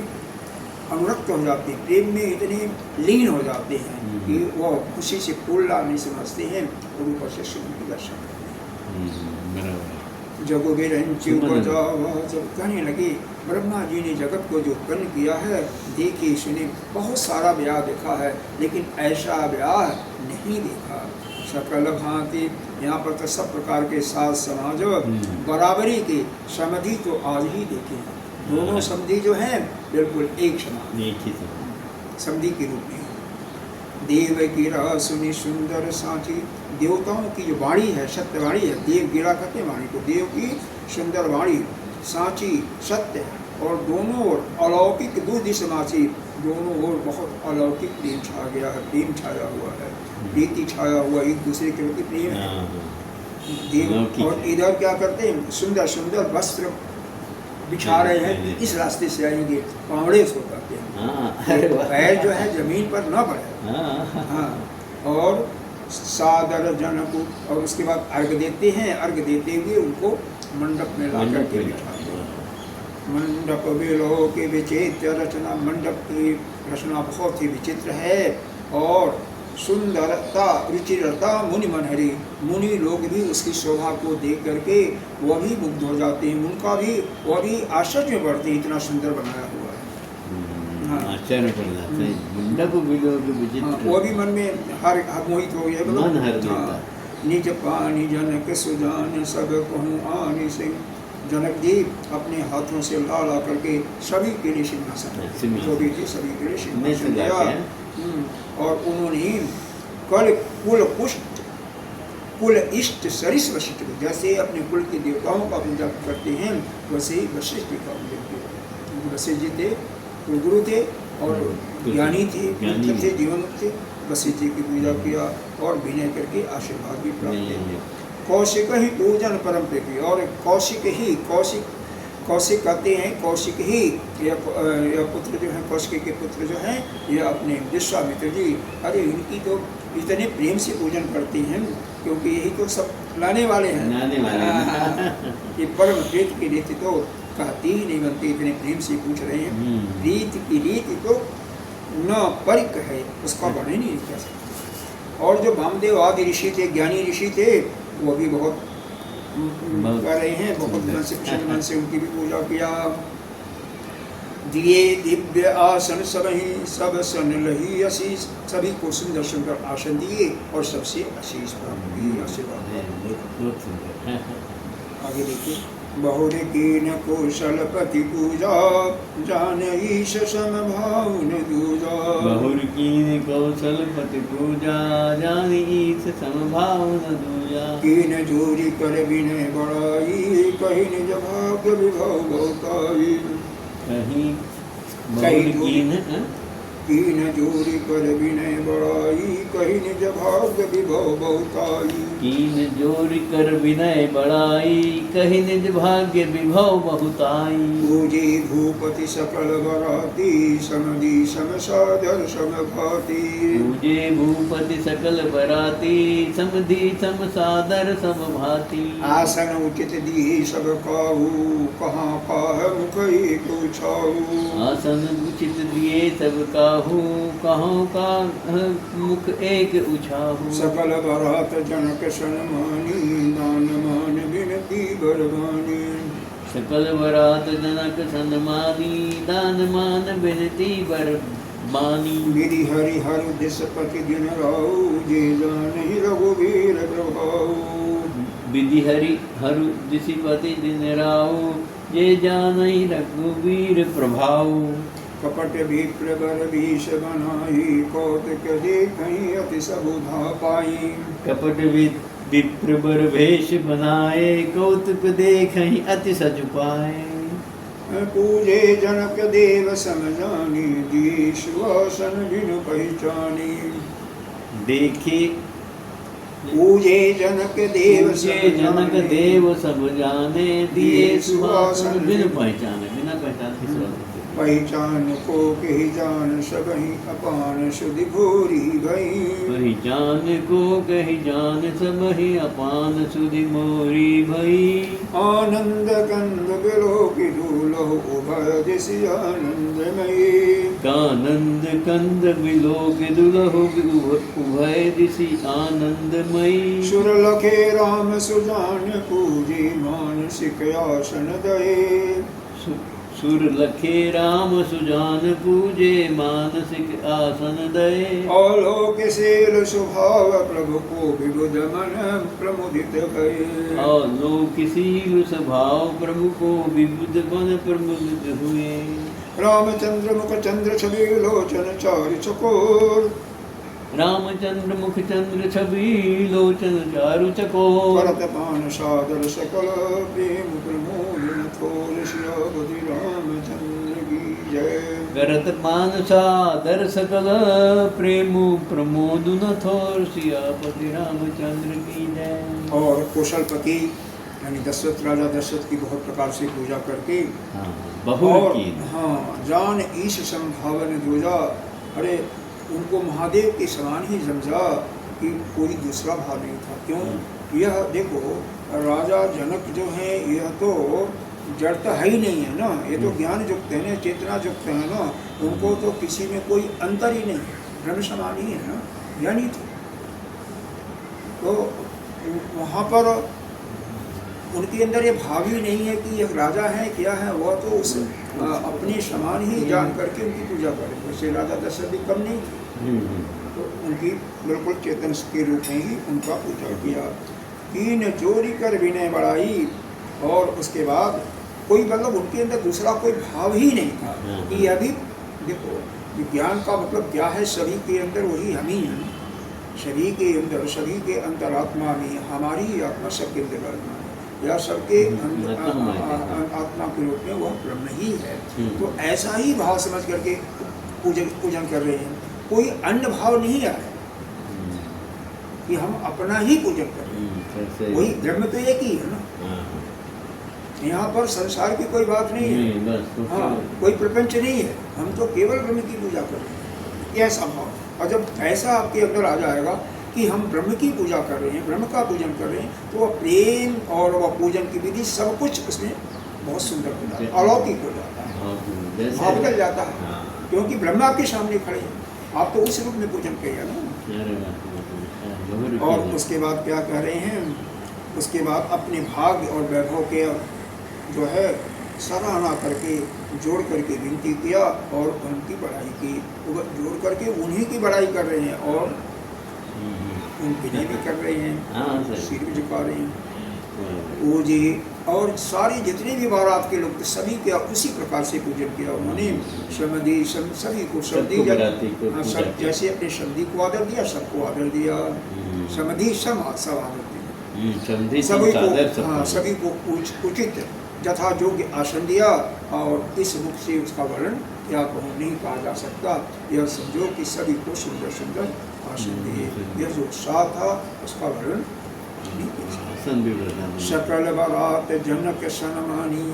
अनुरक्त हो जाते हैं, प्रेम में इतने लीन हो जाते हैं कि वो खुशी से फूल लाने समझते हैं और ऊपर से सूर्य की वर्षा करते हैं। जब कहने लगे ब्रह्मा जी ने जगत को जो उत्पन्न किया है, देखिए सुने बहुत सारा ब्याह देखा है, लेकिन ऐसा ब्याह नहीं देखा। सकल भांति, यहाँ पर तो सब प्रकार के साथ समाज बराबरी के समधि तो आज ही देखे हैं। दोनों समधि जो हैं बिल्कुल एक समान समधि के रूप में। देव गिरा सुनी सुंदर साथी, देवताओं की जो वाणी है सत्यवाणी है, देव गिरा कहते हैं वाणी को, देव की सुंदर वाणी साची सत्य, और दोनों ओर अलौकिक दूध समाची, दोनों ओर बहुत अलौकिक प्रेम छा गया है, प्रेम छाया हुआ है, प्रीति छाया हुआ, एक दूसरे के प्रति प्रेम है। देव और इधर क्या करते हैं, सुंदर सुंदर वस्त्र बिछा रहे हैं, इस रास्ते से आएंगे, पावड़े उसको कहते हैं, पैर जो है जमीन पर न पड़े। हाँ, और सादर जनक, और उसके बाद अर्घ देते हैं, अर्घ देते हुए उनको मंडप में ला करके बिठाते हैं। मंडप बेलो के विचित्र रचना, मंडप की रचना बहुत ही विचित्र है, और सुंदरता रुचिरता मुनि मनहरी, मुनि लोग भी उसकी शोभा को देख करके वह भी मुग्ध हो जाते हैं, उनका भी वह भी आश्चर्य में बढ़ते हैं, इतना सुंदर बनाया हुआ है। आश्चर्य पड़ जाते हैं, मंडप भी लोग विचित्र, वो भी मन में हर मोहित हो गया, मन हर देता। निज पानी जनक सुजान सब कहूँ आनी सिंह, जनक जी अपने हाथों से ला ला करके सभी के लिए सिंहासन, जो भी थे सभी के लिए सिंहासन दिया। और उन्होंने कल कुल पुष्ट कुल इष्ट सरिस वशिष्ठ, जैसे अपने कुल के देवताओं का पूजा करते हैं वैसे ही वशिष्ठ का पूजा किया। वशिष्ठ जी थे तो गुरु थे और ज्ञानी थे, मुक्त थे, जीवन थे। वशिष्ठ जी की पूजा किया और विनय करके आशीर्वाद भी प्राप्त किया। कौशिक ही पूजन परम प्रीति, और कौशिक ही, कौशिक कहते हैं, कौशिक ही यह पुत्र जो है, कौशिक के पुत्र जो हैं ये अपने विश्वामित्र जी, अरे इनकी तो इतने प्रेम से पूजन करते हैं, क्योंकि यही तो सब लाने वाले हैं, ये परम प्रीति की रीति तो कहती ही नहीं बनती, इतने प्रेम से पूछ रहे हैं। प्रीति की रीति तो न परिक है, उसका वर्णन नहीं कर सकते। और जो वामदेव आदि ऋषि थे, ज्ञानी ऋषि थे, वो भी बहुत कर रहे हैं, बहुत मन से उनकी भी पूजा किया। दिए दिव्य आसन सब सन लही आशीष, सभी को सुंदर सुंदर आसन दिए और सबसे आशीष प्राप्त की, आशीर्वाद। आगे देखिए, बहुर कीन कौशल पति पूजा, जान ईश समभाव न दूजा। बहुर कीन कौशल पति पूजा, जान ईश समभाव न दूजा। कीन जोरी कर विनय बड़ाई, कहीं निज भाग्य विभव बहुताई। कीन जोरी कर विनय बड़ाई, कहीं निज भाग्य विभव बहुताई। कीन जोरी कर विनय बड़ाई, कहीं निज भाग्य विभव बहुताई। पूजे भूपति सकल बराती, समधि सम सादर समभाती। पूजे भूपति सकल बराती, समधि सम सादर समभाती। आसन उचित दिए सब काहू, कहाँ पाह मुख एक छाऊ। आसन उचित दिए सब काहू, कहाँ का मुख एक उछाहू। सकल बरात जनक सन्मानी, दान मान विनती बरबानी। सकल बरात जनक सन्मानी, दान मान विनती बरबानी। विधि हरि हर दिशपति दिन राऊ, जे जान रघुवीर प्रभाऊ। विधि हरि हरु दिशपति दिन राऊ, ये जानई रघुवीर प्रभाऊ। कपट विप्र बर विष बनाई कौतुक देखहि अति सबुधा पाई। कपट विप्र बर भेष बनाए कौतुक देखहि अति सज पाए। पूजे जनक देव समझानी दिए सुवासन बिनु पहचानी। देखे पूजे जनक देव जनक देव सब जाने दिए सुवासन बिनु पहचाने। बिना पहचान की सुवासन पहचान को कही जान सबहि अपान सुधि घोरी भई। पहचान को कही जान सबहि अपान सुधि मोरी भई। आनंद कंद बिलोक दूलहु उभय दिशि आनंदमयी। कानंद कंद बिलोक दुलहु उभय दिशि आनंदमयी। सुर लखे राम सुजान पूजे मानसिक आसन दये। सुर लखे राम सुजान पूजे मानसिक आसन दये। औलोक शील स्वभाव प्रभु को विबुध मन प्रमुदित भये। औलोक शील स्वभाव प्रभु को विबुध मन प्रमुदित हुए। रामचंद्र मुख चंद्र छवि लोचन चारि चकोर। रामचंद्र मुख चंद्र छवि लोचन चारु चकोर। करत पान सादर सकल प्रेम प्रमोदन थोर सियापति रामचंद्र की जय। करत पान सादर सकल प्रेम प्रमोदन थोर सियापति रामचंद्र की जय। और कौशलपति यानी दशरथ राजा दशरथ की बहुत प्रकार से पूजा करके बहुर की। हाँ जान ईश संभावन दूजा। अरे उनको महादेव के समान ही समझा कि कोई दूसरा भाव नहीं था। क्यों? यह देखो राजा जनक जो है यह तो जड़ तो है ही नहीं है ना। ये तो ज्ञान युक्त है ना, चेतना युक्त है ना। उनको तो किसी में कोई अंतर ही नहीं है, ब्रह्म समान ही है ना, ज्ञानी थे। तो वहाँ पर उनके अंदर ये भाव ही नहीं है कि यह राजा है क्या है। वह तो उस अपने समान ही जान करके उनकी पूजा करें। वैसे राजा दशरथ भी कम नहीं थे, तो उनकी बिल्कुल चेतन के रूप में ही उनका पूजा किया। तीन चोरी कर विनय बढ़ाई। और उसके बाद कोई मतलब उनके अंदर दूसरा कोई भाव ही नहीं था कि अभी देखो विज्ञान का मतलब क्या है। सभी के अंदर वही हम ही हैं। सभी के अंदर, सभी के अंतरात्मा में हमारी ही आत्मा सबके अंदर आत्मा है या सबके आत्मा के रूप में वह ब्रह्म ही है। तो ऐसा ही भाव समझ करके पूजन कर रहे हैं। कोई अन्य भाव नहीं आ रहा कि हम अपना ही पूजन कर रहे हैं। वही ब्रह्म तो एक ही है ना। यहाँ पर संसार की कोई बात नहीं है। हाँ कोई प्रपंच नहीं है। हम तो केवल ब्रह्म की पूजा कर रहे हैं, ऐसा भाव। और जब ऐसा आपके अंदर आ जाएगा कि हम ब्रह्म की पूजा कर रहे हैं, ब्रह्म का पूजन कर रहे हैं, तो वह प्रेम और वह पूजन की विधि सब कुछ उसमें बहुत सुंदर हो जाता है, अलौकिक हो जाता है, भाव बदल जाता है। क्योंकि ब्रह्म आपके सामने खड़े हैं, आप तो उस रूप में पूजन किया ना। और उसके बाद क्या कह रहे हैं? उसके बाद अपने भाग्य और वैभव के जो है सराहना करके जोड़ करके विनती किया और उनकी बड़ाई की। जोड़ करके उन्हीं की बड़ाई कर रहे हैं और उनकी भी कर रहे हैं, सिर भी झुका रहे हैं। वो जी और सारे जितने भी बारात के लोग थे सभी के उसी प्रकार से पूजन किया उन्होंने। समधी सभी को समधी सब जैसे अपने समधी को आदर दिया, सबको आदर दिया। समधी सब आदर दिया सभी को। हाँ सभी को उचित यथा योग्य आसन दिया। और इस मुख से उसका वर्णन क्या कहूँ नहीं कहा जा सकता। यह समझो कि सभी को सुंदर सुंदर आसन दिए। यह जो उत्साह था उसका वर्णन नहीं किया। सकल बारात जनक सनमानी।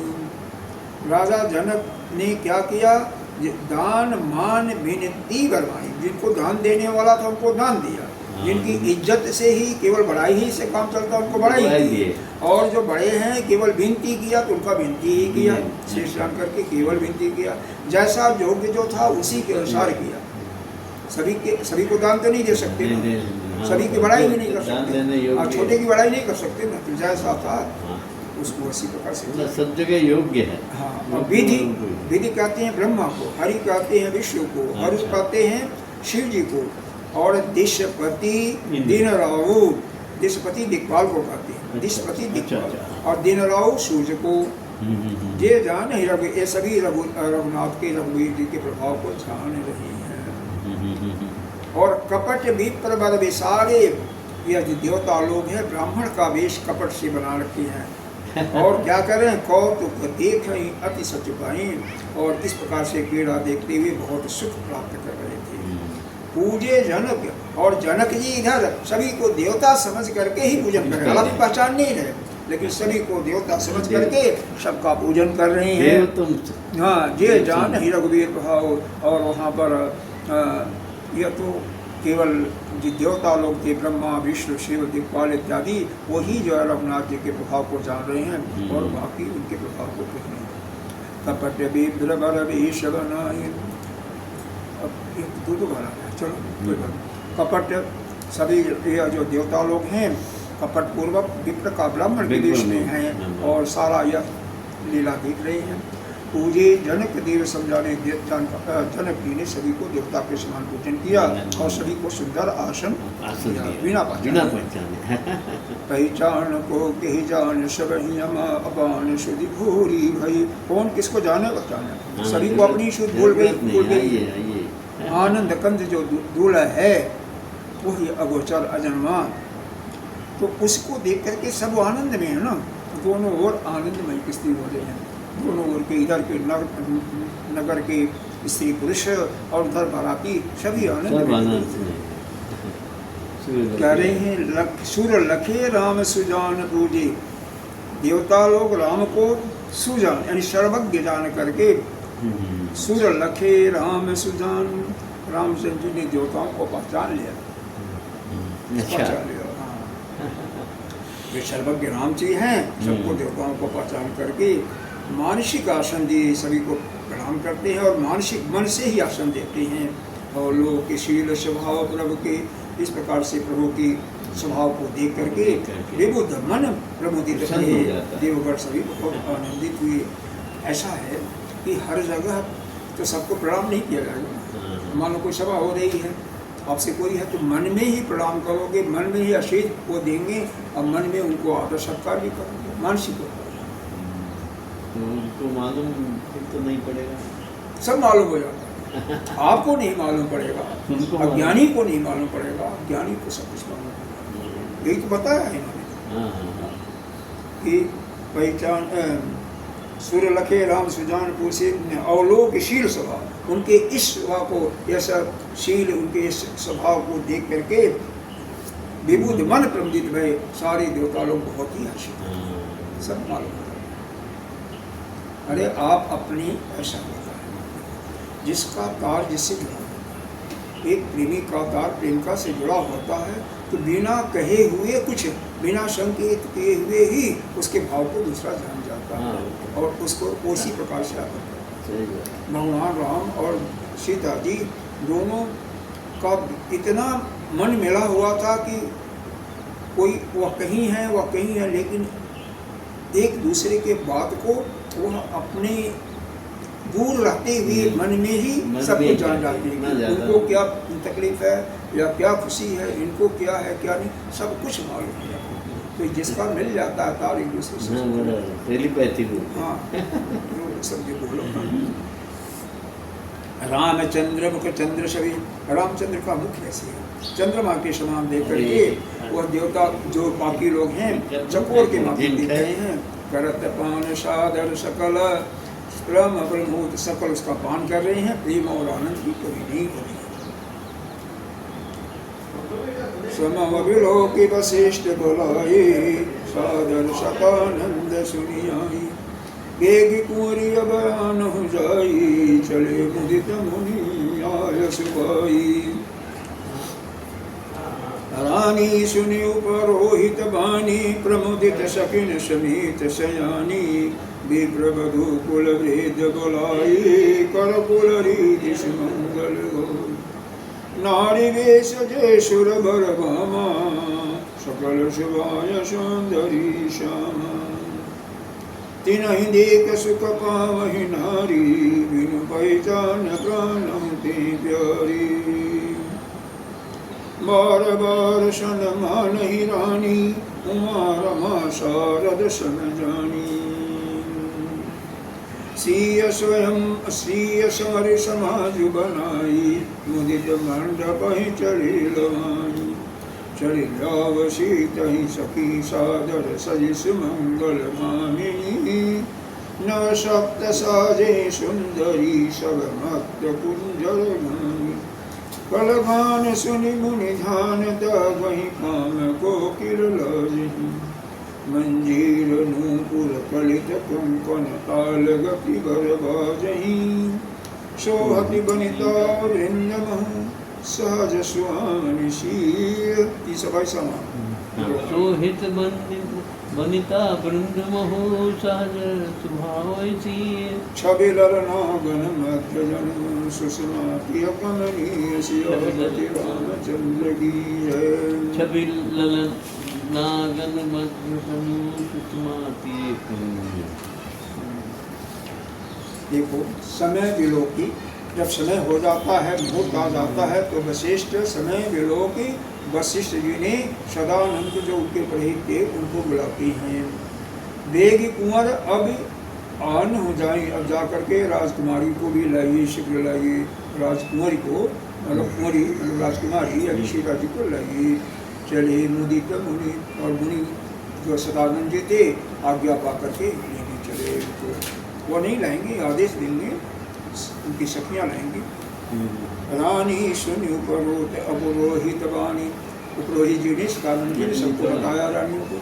राजा जनक ने क्या किया? दान मान विनती बरमानी। जिनको दान देने वाला था उनको दान दिया। जिनकी इज्जत से ही केवल बड़ाई ही से काम चलता उनको बड़ाई की। और जो बड़े हैं केवल विनती किया तो उनका विनती ही किया, शेष जान करके केवल विनती किया। जैसा योग्य जो था उसी के अनुसार किया। सभी को दान तो नहीं दे सकते ना, सभी की बड़ाई भी नहीं कर सकते और छोटे की बड़ाई नहीं कर सकते ना। तो जैसा था उसको उसी प्रकार से सब जगह योग्य है। हाँ और विधि कहते हैं ब्रह्मा को, हरि कहते हैं विष्णु को, हरि कहते हैं शिव जी को। और दिशपति दिनराव, दिशपति दिक्पाल को कहते हैं, दिशपति दिक्पाल। और दिनराव सूर्य को, ये जान ही रघु, ये सभी रघुनाथ के रघुवीर जी के प्रभाव को जान रही हैं। और कपट विप्र बल विसारे, यह जो देवता लोग हैं ब्राह्मण का वेश कपट से बना रखे हैं और क्या करें, कौतुक देख रही अति सच पाई, और इस प्रकार से क्रीड़ा देखते हुए बहुत सुख प्राप्त कर रहे थे। पूजे जनक, और जनक जी इधर सभी को देवता समझ करके ही पूजन कर रहे हैं, हालांकि पहचान नहीं रहे, लेकिन सभी को देवता समझ करके सबका पूजन कर रहे हैं। हाँ, ये जान ही रघुवीर भाव। और वहाँ पर यह तो केवल जो देवता लोग थे, ब्रह्मा विष्णु शिव दिक्पाल इत्यादि, वही जो है रघुनाथ जी के प्रभाव को जान रहे हैं, और बाकी उनके प्रभाव को कुछ नहीं। कपट विप्र बल वेश बनाए, अब एक दो बार आ गया, चलो कोई बात नहीं। कपट सभी यह जो देवता लोग हैं कपट पूर्वक विप्र का ब्राह्मण के देश में हैं, और सारा यह लीला देख रहे हैं। पूजे जनक देव समझाने, जनक जी ने सभी को देवता के समान पूजन किया और सभी को सुंदर आसन दिया बिना पहचाने। पहचान को कही जान सब ही अपान शुद्धि भूरी भई, कौन किसको जाने पहचाने, सभी को अपनी शुद्ध भूल गई। आनंद कंद जो दूल्हा है वही अगोचर अजन्मा, तो उसको देख करके सब आनंद में है ना, दोनों ओर आनंदमय किस्ती हो रहे हैं, दोनों ओर के इधर के नगर के स्त्री पुरुष और उधर बाराती सभी आनंद कह रहे हैं। सुर लखे राम सुजान पूजे, देवता लोग राम को सुजान यानी सर्वज्ञ जान करके, सुर लखे राम सुजान, रामचंद्र जी ने देवताओं को पहचान लिया, पहचान लिया। वे सर्वज्ञ राम जी हैं, सबको देवताओं को पहचान करके मानसिक आसन दिए, सभी को प्रणाम करते हैं और मानसिक मन से ही आसन देते हैं। और लोग के शील स्वभाव प्रभु के, इस प्रकार से प्रभु की स्वभाव को देख करके विबुध मन प्रमुदित हुए, देवगढ़ सभी बहुत आनंदित हुए। ऐसा है कि हर जगह तो सबको प्रणाम नहीं किया जाएगा, मान लो कोई सभा हो रही है, आपसे कोई है तो मन में ही प्रणाम करोगे, मन में ही आशीष को देंगे और मन में उनको आदर सत्कार भी करोगे, मानसिक उनको मालूम तो नहीं पड़ेगा, सब मालूम हो जाता है। आपको नहीं मालूम पड़ेगा, अज्ञानी को नहीं मालूम पड़ेगा, ज्ञानी को सब कुछ मालूम पड़ेगा। यही तो बताया है इन्होंने कि पहचान सूर्य लखे राम सुजान पूछे, अवलोकशील स्वभाव, उनके इस स्वभाव को, ऐसा शील उनके इस स्वभाव को देख करके विबुध मन प्रमुदित भय, सारे देवता लोग बहुत ही हर्षित, सब मालूम है। अरे आप अपनी ऐसा होता है जिसका तार जिससे जुड़ा होता है, एक प्रेमी का तार प्रेमिका से जुड़ा होता है तो बिना कहे हुए कुछ, बिना संकेत किए हुए ही उसके भाव को दूसरा जान जाता है और उसको उसी प्रकार से आता है। भगवान राम और सीता जी दोनों का इतना मन मिला हुआ था कि कोई वह कहीं है वह कहीं है, लेकिन एक दूसरे के बात को वह अपने दूर रहते हुए मन में ही सब कुछ जान जाते हैं। उनको क्या तकलीफ है या क्या खुशी है, इनको क्या है क्या नहीं, सब कुछ मालूम हो जाता है। तो जिसका मिल जाता है तार एक दूसरे से, हाँ सब जो बोलो। रामचंद्र मुख चंद्र छवि, रामचंद्र का मुख ऐसे है, चंद्रमा के समान देख करके वह देवता जो बाकी लोग हैं चकोर के माफी देख रहे हैं। करत पान सादर सकल प्रेम प्रमोद, सकल उसका पान कर रहे हैं, प्रेम और आनंद की कमी नहीं हो रही। समविलोकी वशिष्ठ बोलाए, सादर सकानंद सुनियाई, बेग कुंवरी अब आन हो जाई, चले मुदित मुनि आय सुबाई। रानी सुनि उपरोहित बानी, प्रमुदित सकिन समीत शयानी, विप्रवधु कुल भेद बोलाई, कर कुल रीति सुमंगल हो। नारी वेश जय सुर बर भामा, सकल शिवाय सौंदरी श्यामा। तिनहि देख सुख पावहि नारी, बिनु पहचान प्राणम ते प्यारी। बार बार सन मानहि रानी, उमा रमा शारद सन जानी। सीय स्वयं सीय समर समाज बनाई, मुदित मंडप ही चढ़ी लवाई। चढ़ी लावसी तही सखी सादर सजिस मंगल मामिनी, नव सप्त साजे सुंदरी सब मत कुंजल गानी। कल गान सुनि मुनि ध्यान दहि काम को किरलहि, मंजीर नूपुर कलित कंकन ताल गति बर बाजहि। शोभति बनिता वृंदमहु सहज सुहामनि शील। ये सब ऐसा शोहित बनिता वृंद महो सहज स्वभावसी। छवि ललनागन मध्य जन सुषमा प्रिय कमनीय सियापति रामचंद्र की जय। छवि ललनागन मध्य जन सुषमा प्रिय कमनीय। देखो समय विलोकी, जब समय हो जाता है, मुहूर्त आ जाता है, तो वशिष्ठ समय विलोकी वशिष्ठ जी ने सदानंद जो उनके पढ़े थे उनको बुलाते हैं। वेगी कुंवर अब आन हो जाए, अब जा करके राजकुमारी को भी लाइए, शीघ्र लाइए। राजकुमारी को मतलब कुंवरी मतलब राजकुमारी यानी सीता जी को लाइए। चले मुदित मुनि, और मुनि जो सदानंद जी थे आज्ञा पा करके लेने चले। तो वो नहीं लाएंगे, आदेश देंगे, उनकी सखियाँ लाएंगी। रानी सुनि उपरोत अपुरोहित वाणी, उपरोहित जी ने सदानंद जी ने सबको बताया रानियों को।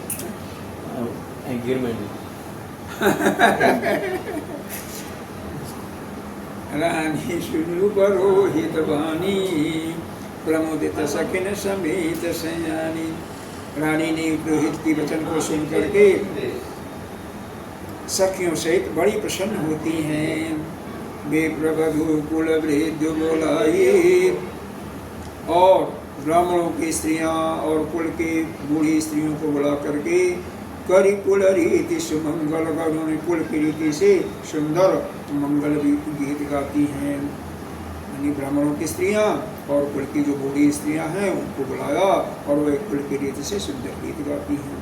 रानी सुनि उपरोहित वाणी, प्रमोदित सखिन समेत सयानी। रानी ने उपरोहित की वचन को सुन करके सखियों सहित बड़ी प्रसन्न होती हैं। वे प्रबधु कुल वृद्ध बोलाए, और ब्राह्मणों की स्त्रियां और कुल के बूढ़ी स्त्रियों को बुला करके करी कुल रीति सुमंगल गाने, कुल की रीति से सुंदर मंगल गीत गाती हैं। यानी ब्राह्मणों की स्त्रियां और कुल की जो बूढ़ी स्त्रियां हैं उनको बुलाया, और वे कुल की रीति से सुंदर गीत गाती हैं।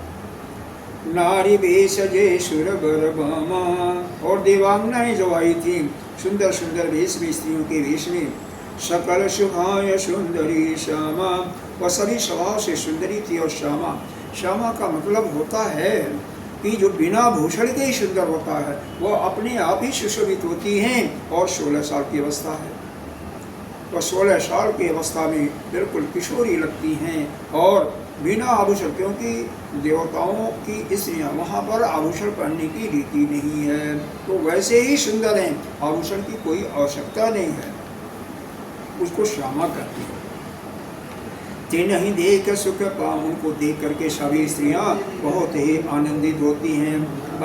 नारी वेश जय सुर बर बामा, और देवांगनाएं जो आई थी सुंदर सुंदर वेश में, स्त्रियों के वेश में। सकल शुभाय सुंदरी श्यामा, वह सभी स्वभाव से सुंदरी थी। और श्यामा, श्यामा का मतलब होता है कि जो बिना भूषण के ही सुंदर होता है, वह अपने आप ही सुशोभित होती हैं। और 16 साल की अवस्था है, वह 16 साल की अवस्था में बिल्कुल किशोरी लगती हैं। और बिना आभूषण, क्योंकि देवताओं की स्त्रियां वहाँ पर आभूषण पहनने की रीति नहीं है, तो वैसे ही सुंदर हैं, आभूषण की कोई आवश्यकता नहीं है, उसको श्यामा कहते हैं। तीन ही देख सुख पाम, उनको देख करके सभी स्त्रियां बहुत ही आनंदित होती हैं।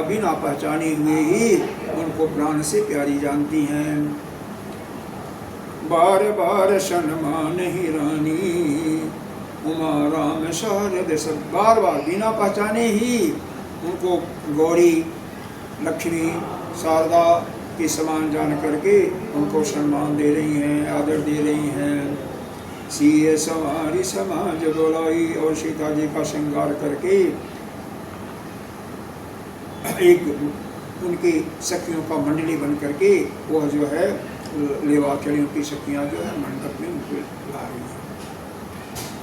बिना पहचाने हुए ही उनको प्राण से प्यारी जानती हैं। बार बार सन्मान ही रानी, उमा राम शारद, सब बार बार बिना पहचाने ही उनको गौरी, लक्ष्मी, शारदा के समान जान करके उनको सम्मान दे रही हैं, आदर दे रही हैं। सीए सवारी समाज बोलाई, और सीता जी का श्रृंगार करके एक उनकी सखियों का मंडली बन करके वह जो है लेवाचलियों की सखियाँ जो है मंडप में उनको ला रही हैं।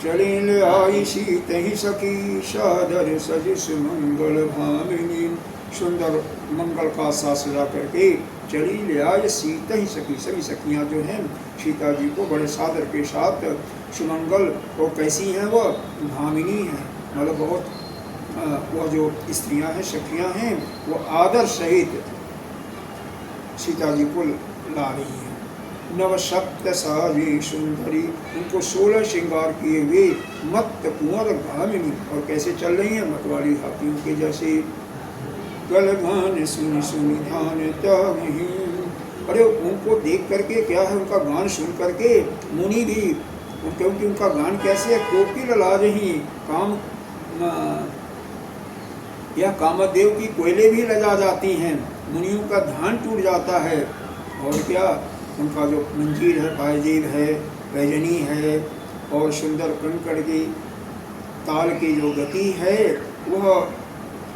चली ले आई सीत ही सखी सादर सजिस मंगल भामिनी, सुंदर मंगल का साज सजा करके चली ले आई सीत ही सखी, सभी सखियाँ जो हैं सीता जी को बड़े सादर के साथ सुमंगल। और कैसी हैं वह? भामिनी हैं, मतलब बहुत वह जो स्त्रियाँ हैं, सखियाँ हैं, वो आदर सहित सीता जी को ला रही हैं। नव सप्त साजी सुंदरी, उनको 16 श्रृंगार किए हुए मत कुंवर भामिनी, और कैसे चल रही हैं? मतवाली हाथियों के जैसे। गल गान सुनि सुनि ध्यान तहि, अरे उनको देख करके क्या है, उनका गान सुन करके मुनि भी, क्योंकि उनका गान कैसे है, कोकिल ला रही, काम या कामदेव की कोयले भी लजा जाती हैं, मुनियों का ध्यान टूट जाता है। और क्या उनका जो मंजीर है, पायजेब है, पैजनी है, और सुंदर कणकड़ की ताल की जो गति है वह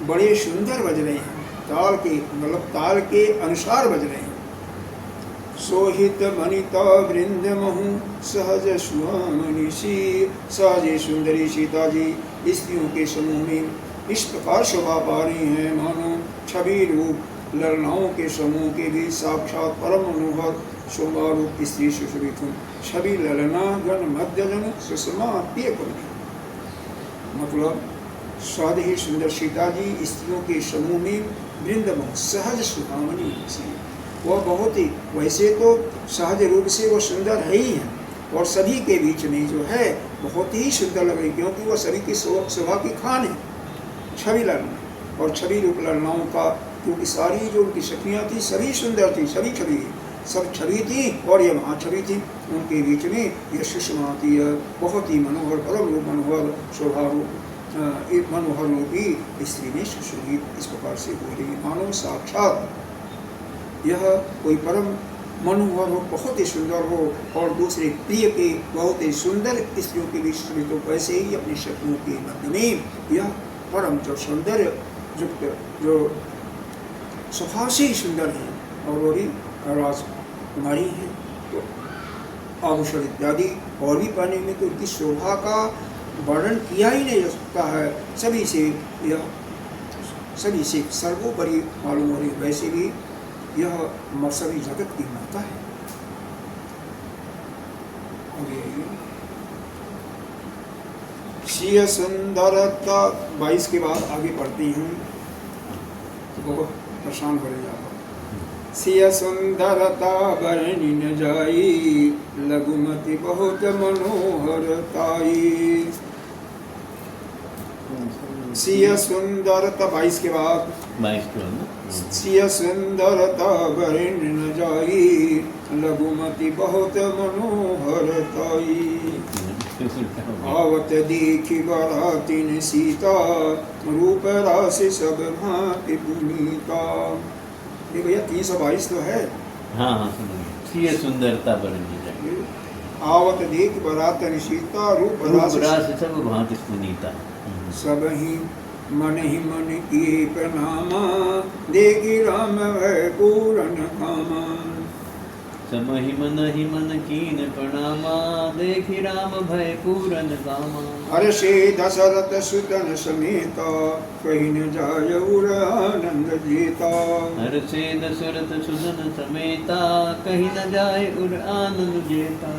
बड़े सुंदर बज रहे हैं। ताल के मतलब ताल के अनुसार बज रहे हैं। सोहित मनिता वृंद महु सहज सुहामणि सी, सहज सुंदरी सीता जी स्त्रियों के समूह में इस प्रकार शोभा पा रही हैं मानो छवि रूप ललनाओं के समूह के भी साक्षात परम मनोहर शोभा रूप स्त्री सुशोभित हूँ। छवि ललना गण मध्य जन सुषमा प्रिय कुंडी, मतलब स्वाद ही सुंदर सीता जी स्त्रियों के समूह में वृंद महु सहज सुहामणि सी, वह बहुत ही वैसे तो सहज रूप से वो सुंदर है ही है और सभी के बीच में जो है बहुत ही सुंदर लग रही, क्योंकि वह सभी की शोभा की खान है। छवि ललना और छवि रूप ललनाओं का, क्योंकि सारी जो उनकी सखियाँ थी सभी सुंदर थी, सभी छवि सब छवि थी और ये वहाँ छवि थी, उनके बीच में यह सुषमा थी, बहुत ही मनोहर परम रूप मनोहर शोभा रूप एक मनोहर रूपी स्त्री में सुशोभित इस प्रकार से हो रही मानो साक्षात यह कोई परम मनोहर हो, बहुत ही सुंदर हो और दूसरे प्रिय के बहुत ही सुंदर स्त्रियों के बीच में, तो वैसे ही अपने शत्रुओं के मध्य में यह परम जो सौंदर्य युक्त जो स्वभाव से ही सुंदर है और वो भी राजकुमारी है, तो आभूषण इत्यादि और भी पाने में तो उनकी शोभा का वर्णन किया ही नहीं जा सकता है। सभी से यह सभी से सर्वोपरि मालूम हो रही, वैसे भी यह सभी जगत की माता है। सिय सुंदरता 22 के बाद आगे पढ़ती हूँ, बहुत परेशान हो रही आप। सिय सुंदरता बरनी न जाई, लघुमति बहुत मनोहरताई। सिय सुंदरता 22 के बाद, 22 के बाद सिय सुंदरता बरन न जाई, लघुमति बहुत मनोहरताई। आवत देखी बरातिन सीता, रूप राशि सब भांति पुनीता। ये भैया 322 तो है। हाँ सिय सुंदरता बरनी जाए। आवत देख बरातिन सीता, रूप राशि सब भांति पुनीता। सब ही मन किए प्रणामा, देखी राम भय पूरन कामा। सब ही मन कीन प्रणामा, देखी राम भय पूरन कामा। हर्षे दशरथ सुतन समेता, कहीं न जाय उर आनंद जेता। हर्षे दशरथ सुतन समेता, कहीं न जाय उर आनंद जेता।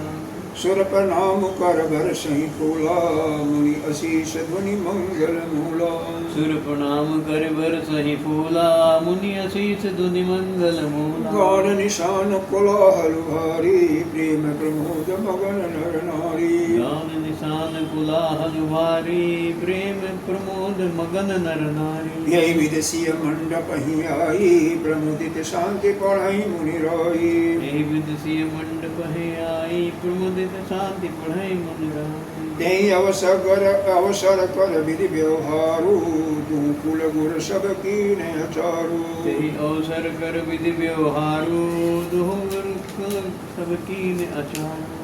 सुर प्रणाम कर भर सही फूला, मुनि अशीष ध्वनि मंगल मूला। सुर प्रणाम कर भर सही फूला, मुनि अशीष ध्वनि मंगल मूला। गान निशान कोलाहल भारी, प्रेम प्रमोद मगन नर नारी। गान निशान कोलाहल भारी, प्रेम प्रमोद मगन नर नारी। यही विध सिय मंडप ही आई, प्रमुदित शांति पढ़ाई मुनि राई। यही विध सिय मंडप ही आई, प्रमुदित शांति पढ़ाई मुनि राई। तेहि अवसर कर विधि व्यवहारू, तू कुल गुर सब कीन अचारू। तेहि अवसर कर विधि व्यवहारू, तू कुल सब कीन अचारू।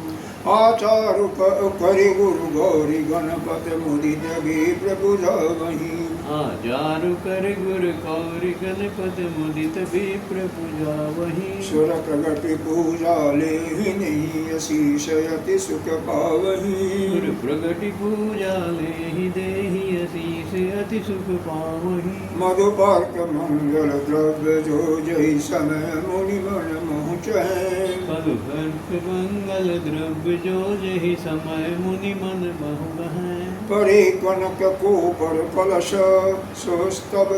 आचारु करे गुरु गौरी, गणपत मुदित विप्र पूजा वही। आचारु कर गुरु गौरी, गणपत मुदित विप्र पूजा वही। सुर प्रगति पूजा ले नहीं, अशीष अति सुख पावही। सुर प्रगति पूजा ले देहि, अशीष अति सुख पावही। मधुपर्क मंगल द्रव्य जो जय समय मुनि मन मोह चहे। मधुपर्क मंगल द्रव्य जो जहि समय मुनि मन मोह है। परे कनक को पर कलश, सोस्तब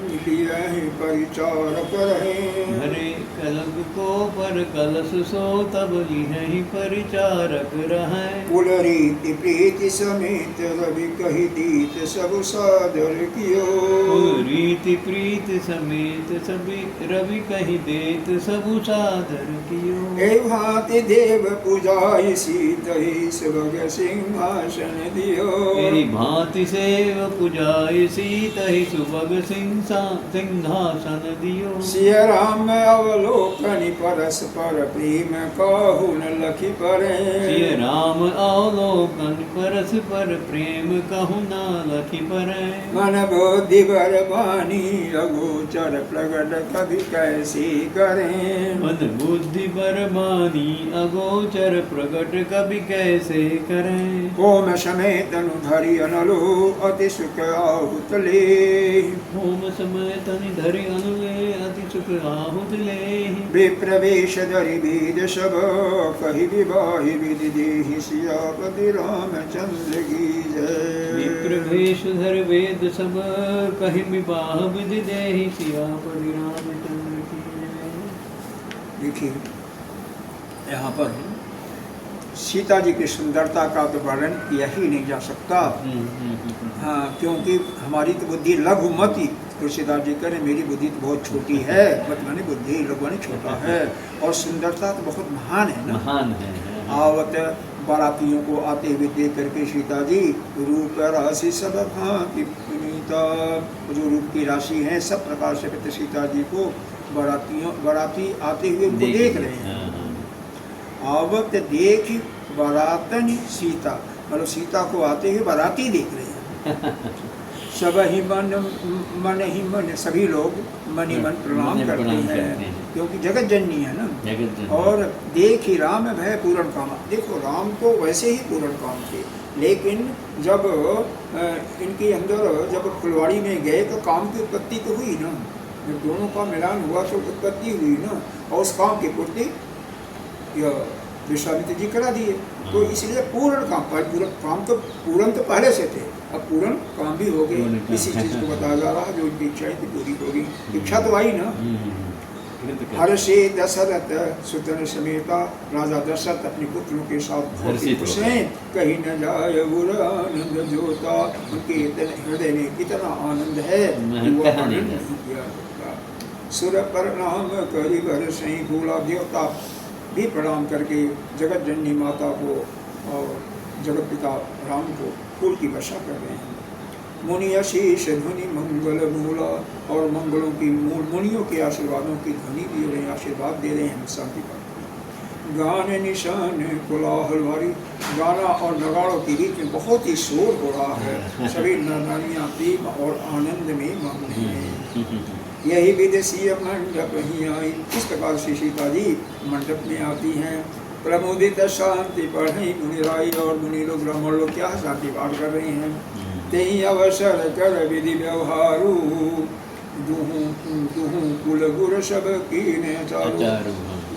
लिये परिचारक रहे। हरे कलक को पर कलश, सो तब लिहि परिचारक रहे। कुल रीति प्रीति समेत, रवि कही दीत सब सादर कियो। कुल रीति प्रीति समेत, सभी रवि कही देत सब सादर कियो। ए भांति देव पूजाई, सीतहि सुभग सिंहासन दियो। तेरी भांति सेव पुजाय सीतहि सुभग सिंहासन दियो। सिया राम अवलोकन परस्पर प्रेम कहु न लखि परे। सिय राम अवलोकन परस्पर प्रेम कहु न लखि परै। मन बुद्धि बर बानी अगोचर प्रगट कभी कैसे करें। मन बुद्धि बरबानी अगोचर प्रगट कभी कैसे करें। होम समेत धरि अनलो अति सुख आहुत ले। होम समय तनि धरि अनुले अति सुख आहुत ले। विप्रवेश धरि वेद सब कहि विवाहि विधि देहि सियापति रामचंद्र की जय। विप्रवेश धरि वेद सब कहि विवाह विधि देहि सियापति रामचंद्र की जय। देखिए यहाँ पर सीता जी की सुंदरता का तो वर्णन किया ही नहीं जा सकता। हाँ, क्योंकि हमारी तो बुद्धि लघुमती। तुलसीदास जी कह रहे मेरी बुद्धि तो बहुत छोटी है, मत माने बुद्धि लघु माने छोटा है, और सुंदरता तो बहुत महान है ना। महान है। आवत बारातियों को आते हुए देख करके सीता जी रूप राशि सब भांति पुनीता, जो रूप की राशि है सब प्रकार से कहते सीता जी को बाराती आते हुए उनको देख रहे हैं। आवत देख बारातन सीता, मतलब सीता को आते हुए बाराती देख रहे हैं। सब ही मन ही मन, सभी लोग मन ही मन प्रणाम करते हैं, क्योंकि जगत जननी है ना। और देख ही राम भय पूर्ण काम। देखो राम तो वैसे ही पूर्ण काम थे, लेकिन जब इनके अंदर जब फुलवाड़ी में गए तो काम की उत्पत्ति तो हुई ना। जब दोनों का मिलान हुआ तो उत्पत्ति हुई ना, और उस काम की पूर्ति विश्वामित्र जी करा दिए। तो इसलिए पूर्ण काम तो पूर्ण तो पहले से थे, अब पूर्ण काम भी हो गए। इसी चीज को बताया जा रहा है, जो उनकी इच्छाएं थी पूरी होगी। इच्छा तो आई ना। हर्षे दशरथ सुतन समेता, राजा दशरथ अपने पुत्रों के साथ खुश हैं, कहीं न जाए बुरा आनंद जोता। उनके हृदय में इतना आनंद है कि वो आनंद नहीं किया जाता। सुर प्रणाम करी भर सही भूला, देवता भी प्रणाम करके जगत जननी माता को और जगत पिता राम को फूल की वर्षा कर रहे हैं। मुनि आशीष ध्वनि मंगल मूला, और मंगलों की मूल मुनियों के आशीर्वादों की ध्वनि दे रहे हैं, आशीर्वाद दे रहे हैं शांति पर। गान निशान कोलाहल भारी, गाना और नगाड़ों के बीच में बहुत ही शोर हो रहा है। सभी नानियाँ प्रेम और आनंद में मग्न हैं। यही विदेशी मंडप ही आई। इस प्रकार से सीता जी मंडप में आती हैं। प्रमोदित शांति पढ़े मुनिराई, और मुनि लोग ब्राह्मण लोग क्या शांति पाठ कर रहे हैं। तेहि अवसर कर विधि व्यवहारू, दुहु कुल गुर सब कीने चारू।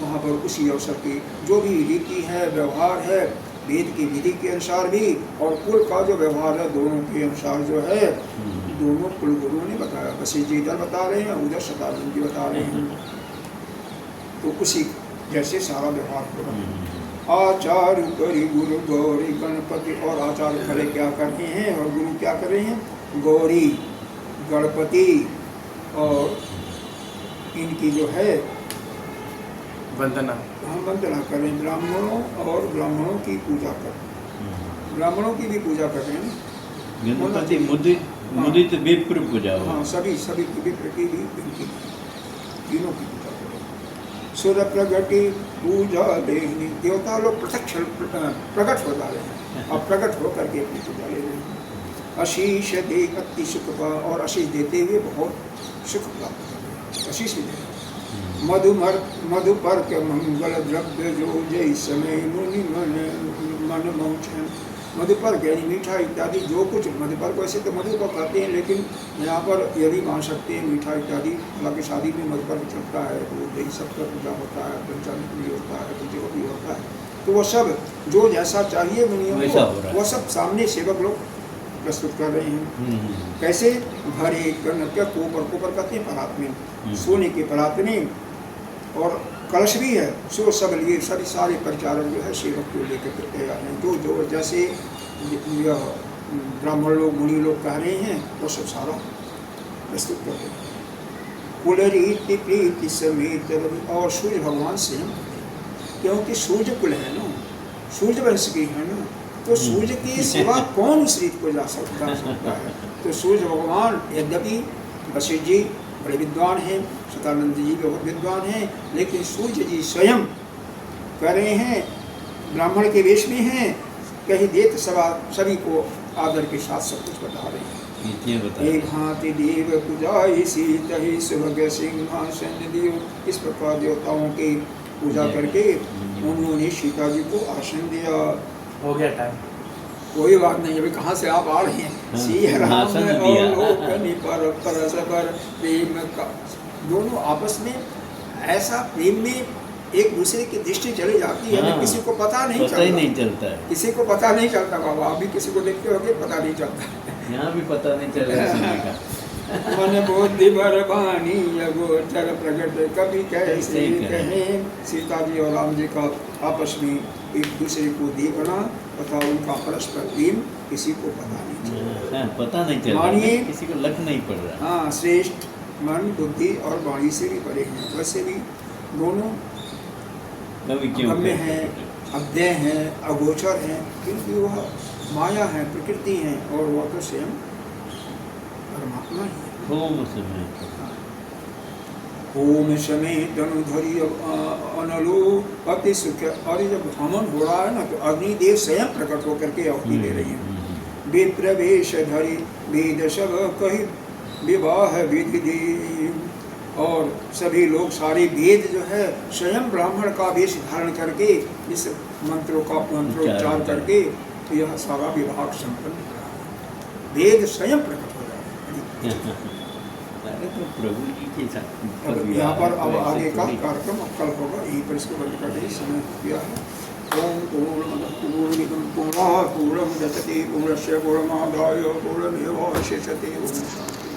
वहाँ पर उसी अवसर की जो भी रीति है, व्यवहार है, वेद की विधि के अनुसार भी और कुल का जो व्यवहार है, दोनों के अनुसार जो है, दोनों कुल गुरुओं ने बताया। वशिष्ठ जी इधर बता रहे हैं, उधर शतानंद जी बता रहे हैं। तो उसी जैसे सारा व्यवहार होगा। आचार्य करी गुरु गौरी गणपति, और आचार्य खड़े क्या कर रहे हैं और गुरु क्या कर रहे हैं। गौरी गणपति और इनकी जो है वंदना, हम वंदना करें। ब्राह्मणों की पूजा कर, ब्राह्मणों की भी पूजा कर रहे हैं। गणपति मुदित विप्र पूजा। हाँ, सभी की विप्र की भी, तीनों की पूजा करें। सुर प्रगति पूजा देहनी, देवता लोग प्रकट हो जा रहे हैं, और प्रकट होकर के अपनी पूजा ले रहे हैं। आशीष दे अति सुख पा, और आशीष देते हुए बहुत सुख प्राप्त कर रहे हैं। आशीष भी दे रहे हैं। मधुपर के मंगल द्रव्य जो जय समय मुनि मन मोक्षण। मधुपर यानी मीठा इत्यादि जो कुछ, मधुपर को ऐसे तो मधु को कहते हैं, लेकिन यहाँ पर यदि मान सकते हैं मीठा इत्यादि। हालांकि शादी में मधुपर चलता है, तो दही सबका पूजा होता है, पंचामृत भी होता है, जो भी होता है, तो वो सब जो जैसा चाहिए मुनियों को, वो सब सामने सेवक लोग प्रस्तुत कर रहे हैं। कैसे भरे कनक कोपर कहते हैं परात में, सोने के परात में, और कलश भी है। सो सब लिए सारे परिचारक जो है सेवक को लेकर के तैयार हैं। जो जैसे ब्राह्मण लोग मुनि लोग कह रहे हैं, वो सब सारा प्रस्तुत कर रहे हैं। कुलरीति प्रीति समेत, और सूर्य भगवान से, क्योंकि सूर्य कुल है ना, सूर्य वंश की है ना, तो सूर्य के सिवा कौन उस रीत को जा सकता है? तो सूर्य भगवान यद्यपि वशिष्ठ जी बड़े विद्वान हैं, सतानंद जी भी बहुत विद्वान हैं, लेकिन सूर्य जी स्वयं कह रहे हैं, ब्राह्मण के वेश में हैं, कहीं देत सभी को आदर के साथ सब कुछ बता रहे हैं। एक हाथी देव पूजाई सीत ही सुभग सिंहासन दियो। इस प्रकार देवताओं की पूजा करके उन्होंने सीता जी को आसन दिया। हो गया टाइम। कोई बात नहीं, अभी कहाँ से आप आ रहे हैं? सिया राम आसन और दिया। लोकनि पर परस्पर प्रेम का, दोनों आपस में ऐसा प्रेम में एक दूसरे की दृष्टि चली जाती है, हाँ, किसी को पता नहीं पता ही चलता। नहीं चलता है। किसी को पता नहीं चलता बाबा, अभी किसी को देखते होगे पता नहीं चलता। यहाँ भी पता नहीं चल रहा किसी का। मन बुद्धि भर बानी अगोचर प्रगट कभी कैसे कहें। सीता जी और राम जी का आपस में एक दूसरे को देखना तथा उनका परस्पर प्रेम किसी को पता नहीं चलता। हाँ, पता नहीं चल रहा मानिए, है, किसी को लग नहीं पड़ रहा। हाँ, श्रेष्ठ मन बुद्धि और वाणी से भी बड़े हैं, वैसे भी दोनों कभी क्यों अगम्य कहते हैं, हैं? अव्यय हैं, अगोचर हैं, क्योंकि वह माया है, प्रकृति है, और वह तो स्वयं परमात्मा ही है। होम समय ओम समेत धनुधरी अनलो अति सुख। और जब हवन हो रहा है ना, तो अग्निदेव स्वयं प्रकट होकर के आहुति ले रही है। वेद प्रवेश धरी वेद सब कही विवाह विधि दी। और सभी लोग, सारे वेद जो है स्वयं ब्राह्मण का वेश धारण करके इस मंत्रों का मंत्रोच्चार करके यह सारा विभाग संपन्न हो रहा है। वेद स्वयं प्रकट हो रहा है। अरे तो प्रभु जी के साथ अब यहाँ पर अब आगे का कार्यक्रम अब कल होगा, यहीं पर इसको बंद करने समय हो गया है। ओम पूर्णमदः पूर्णमिदं पूर्णात् पूर्णमुदच्यते पूर्णस्य पूर्णमादाय पूर्णमेवावशिष्यते। ओम शांति।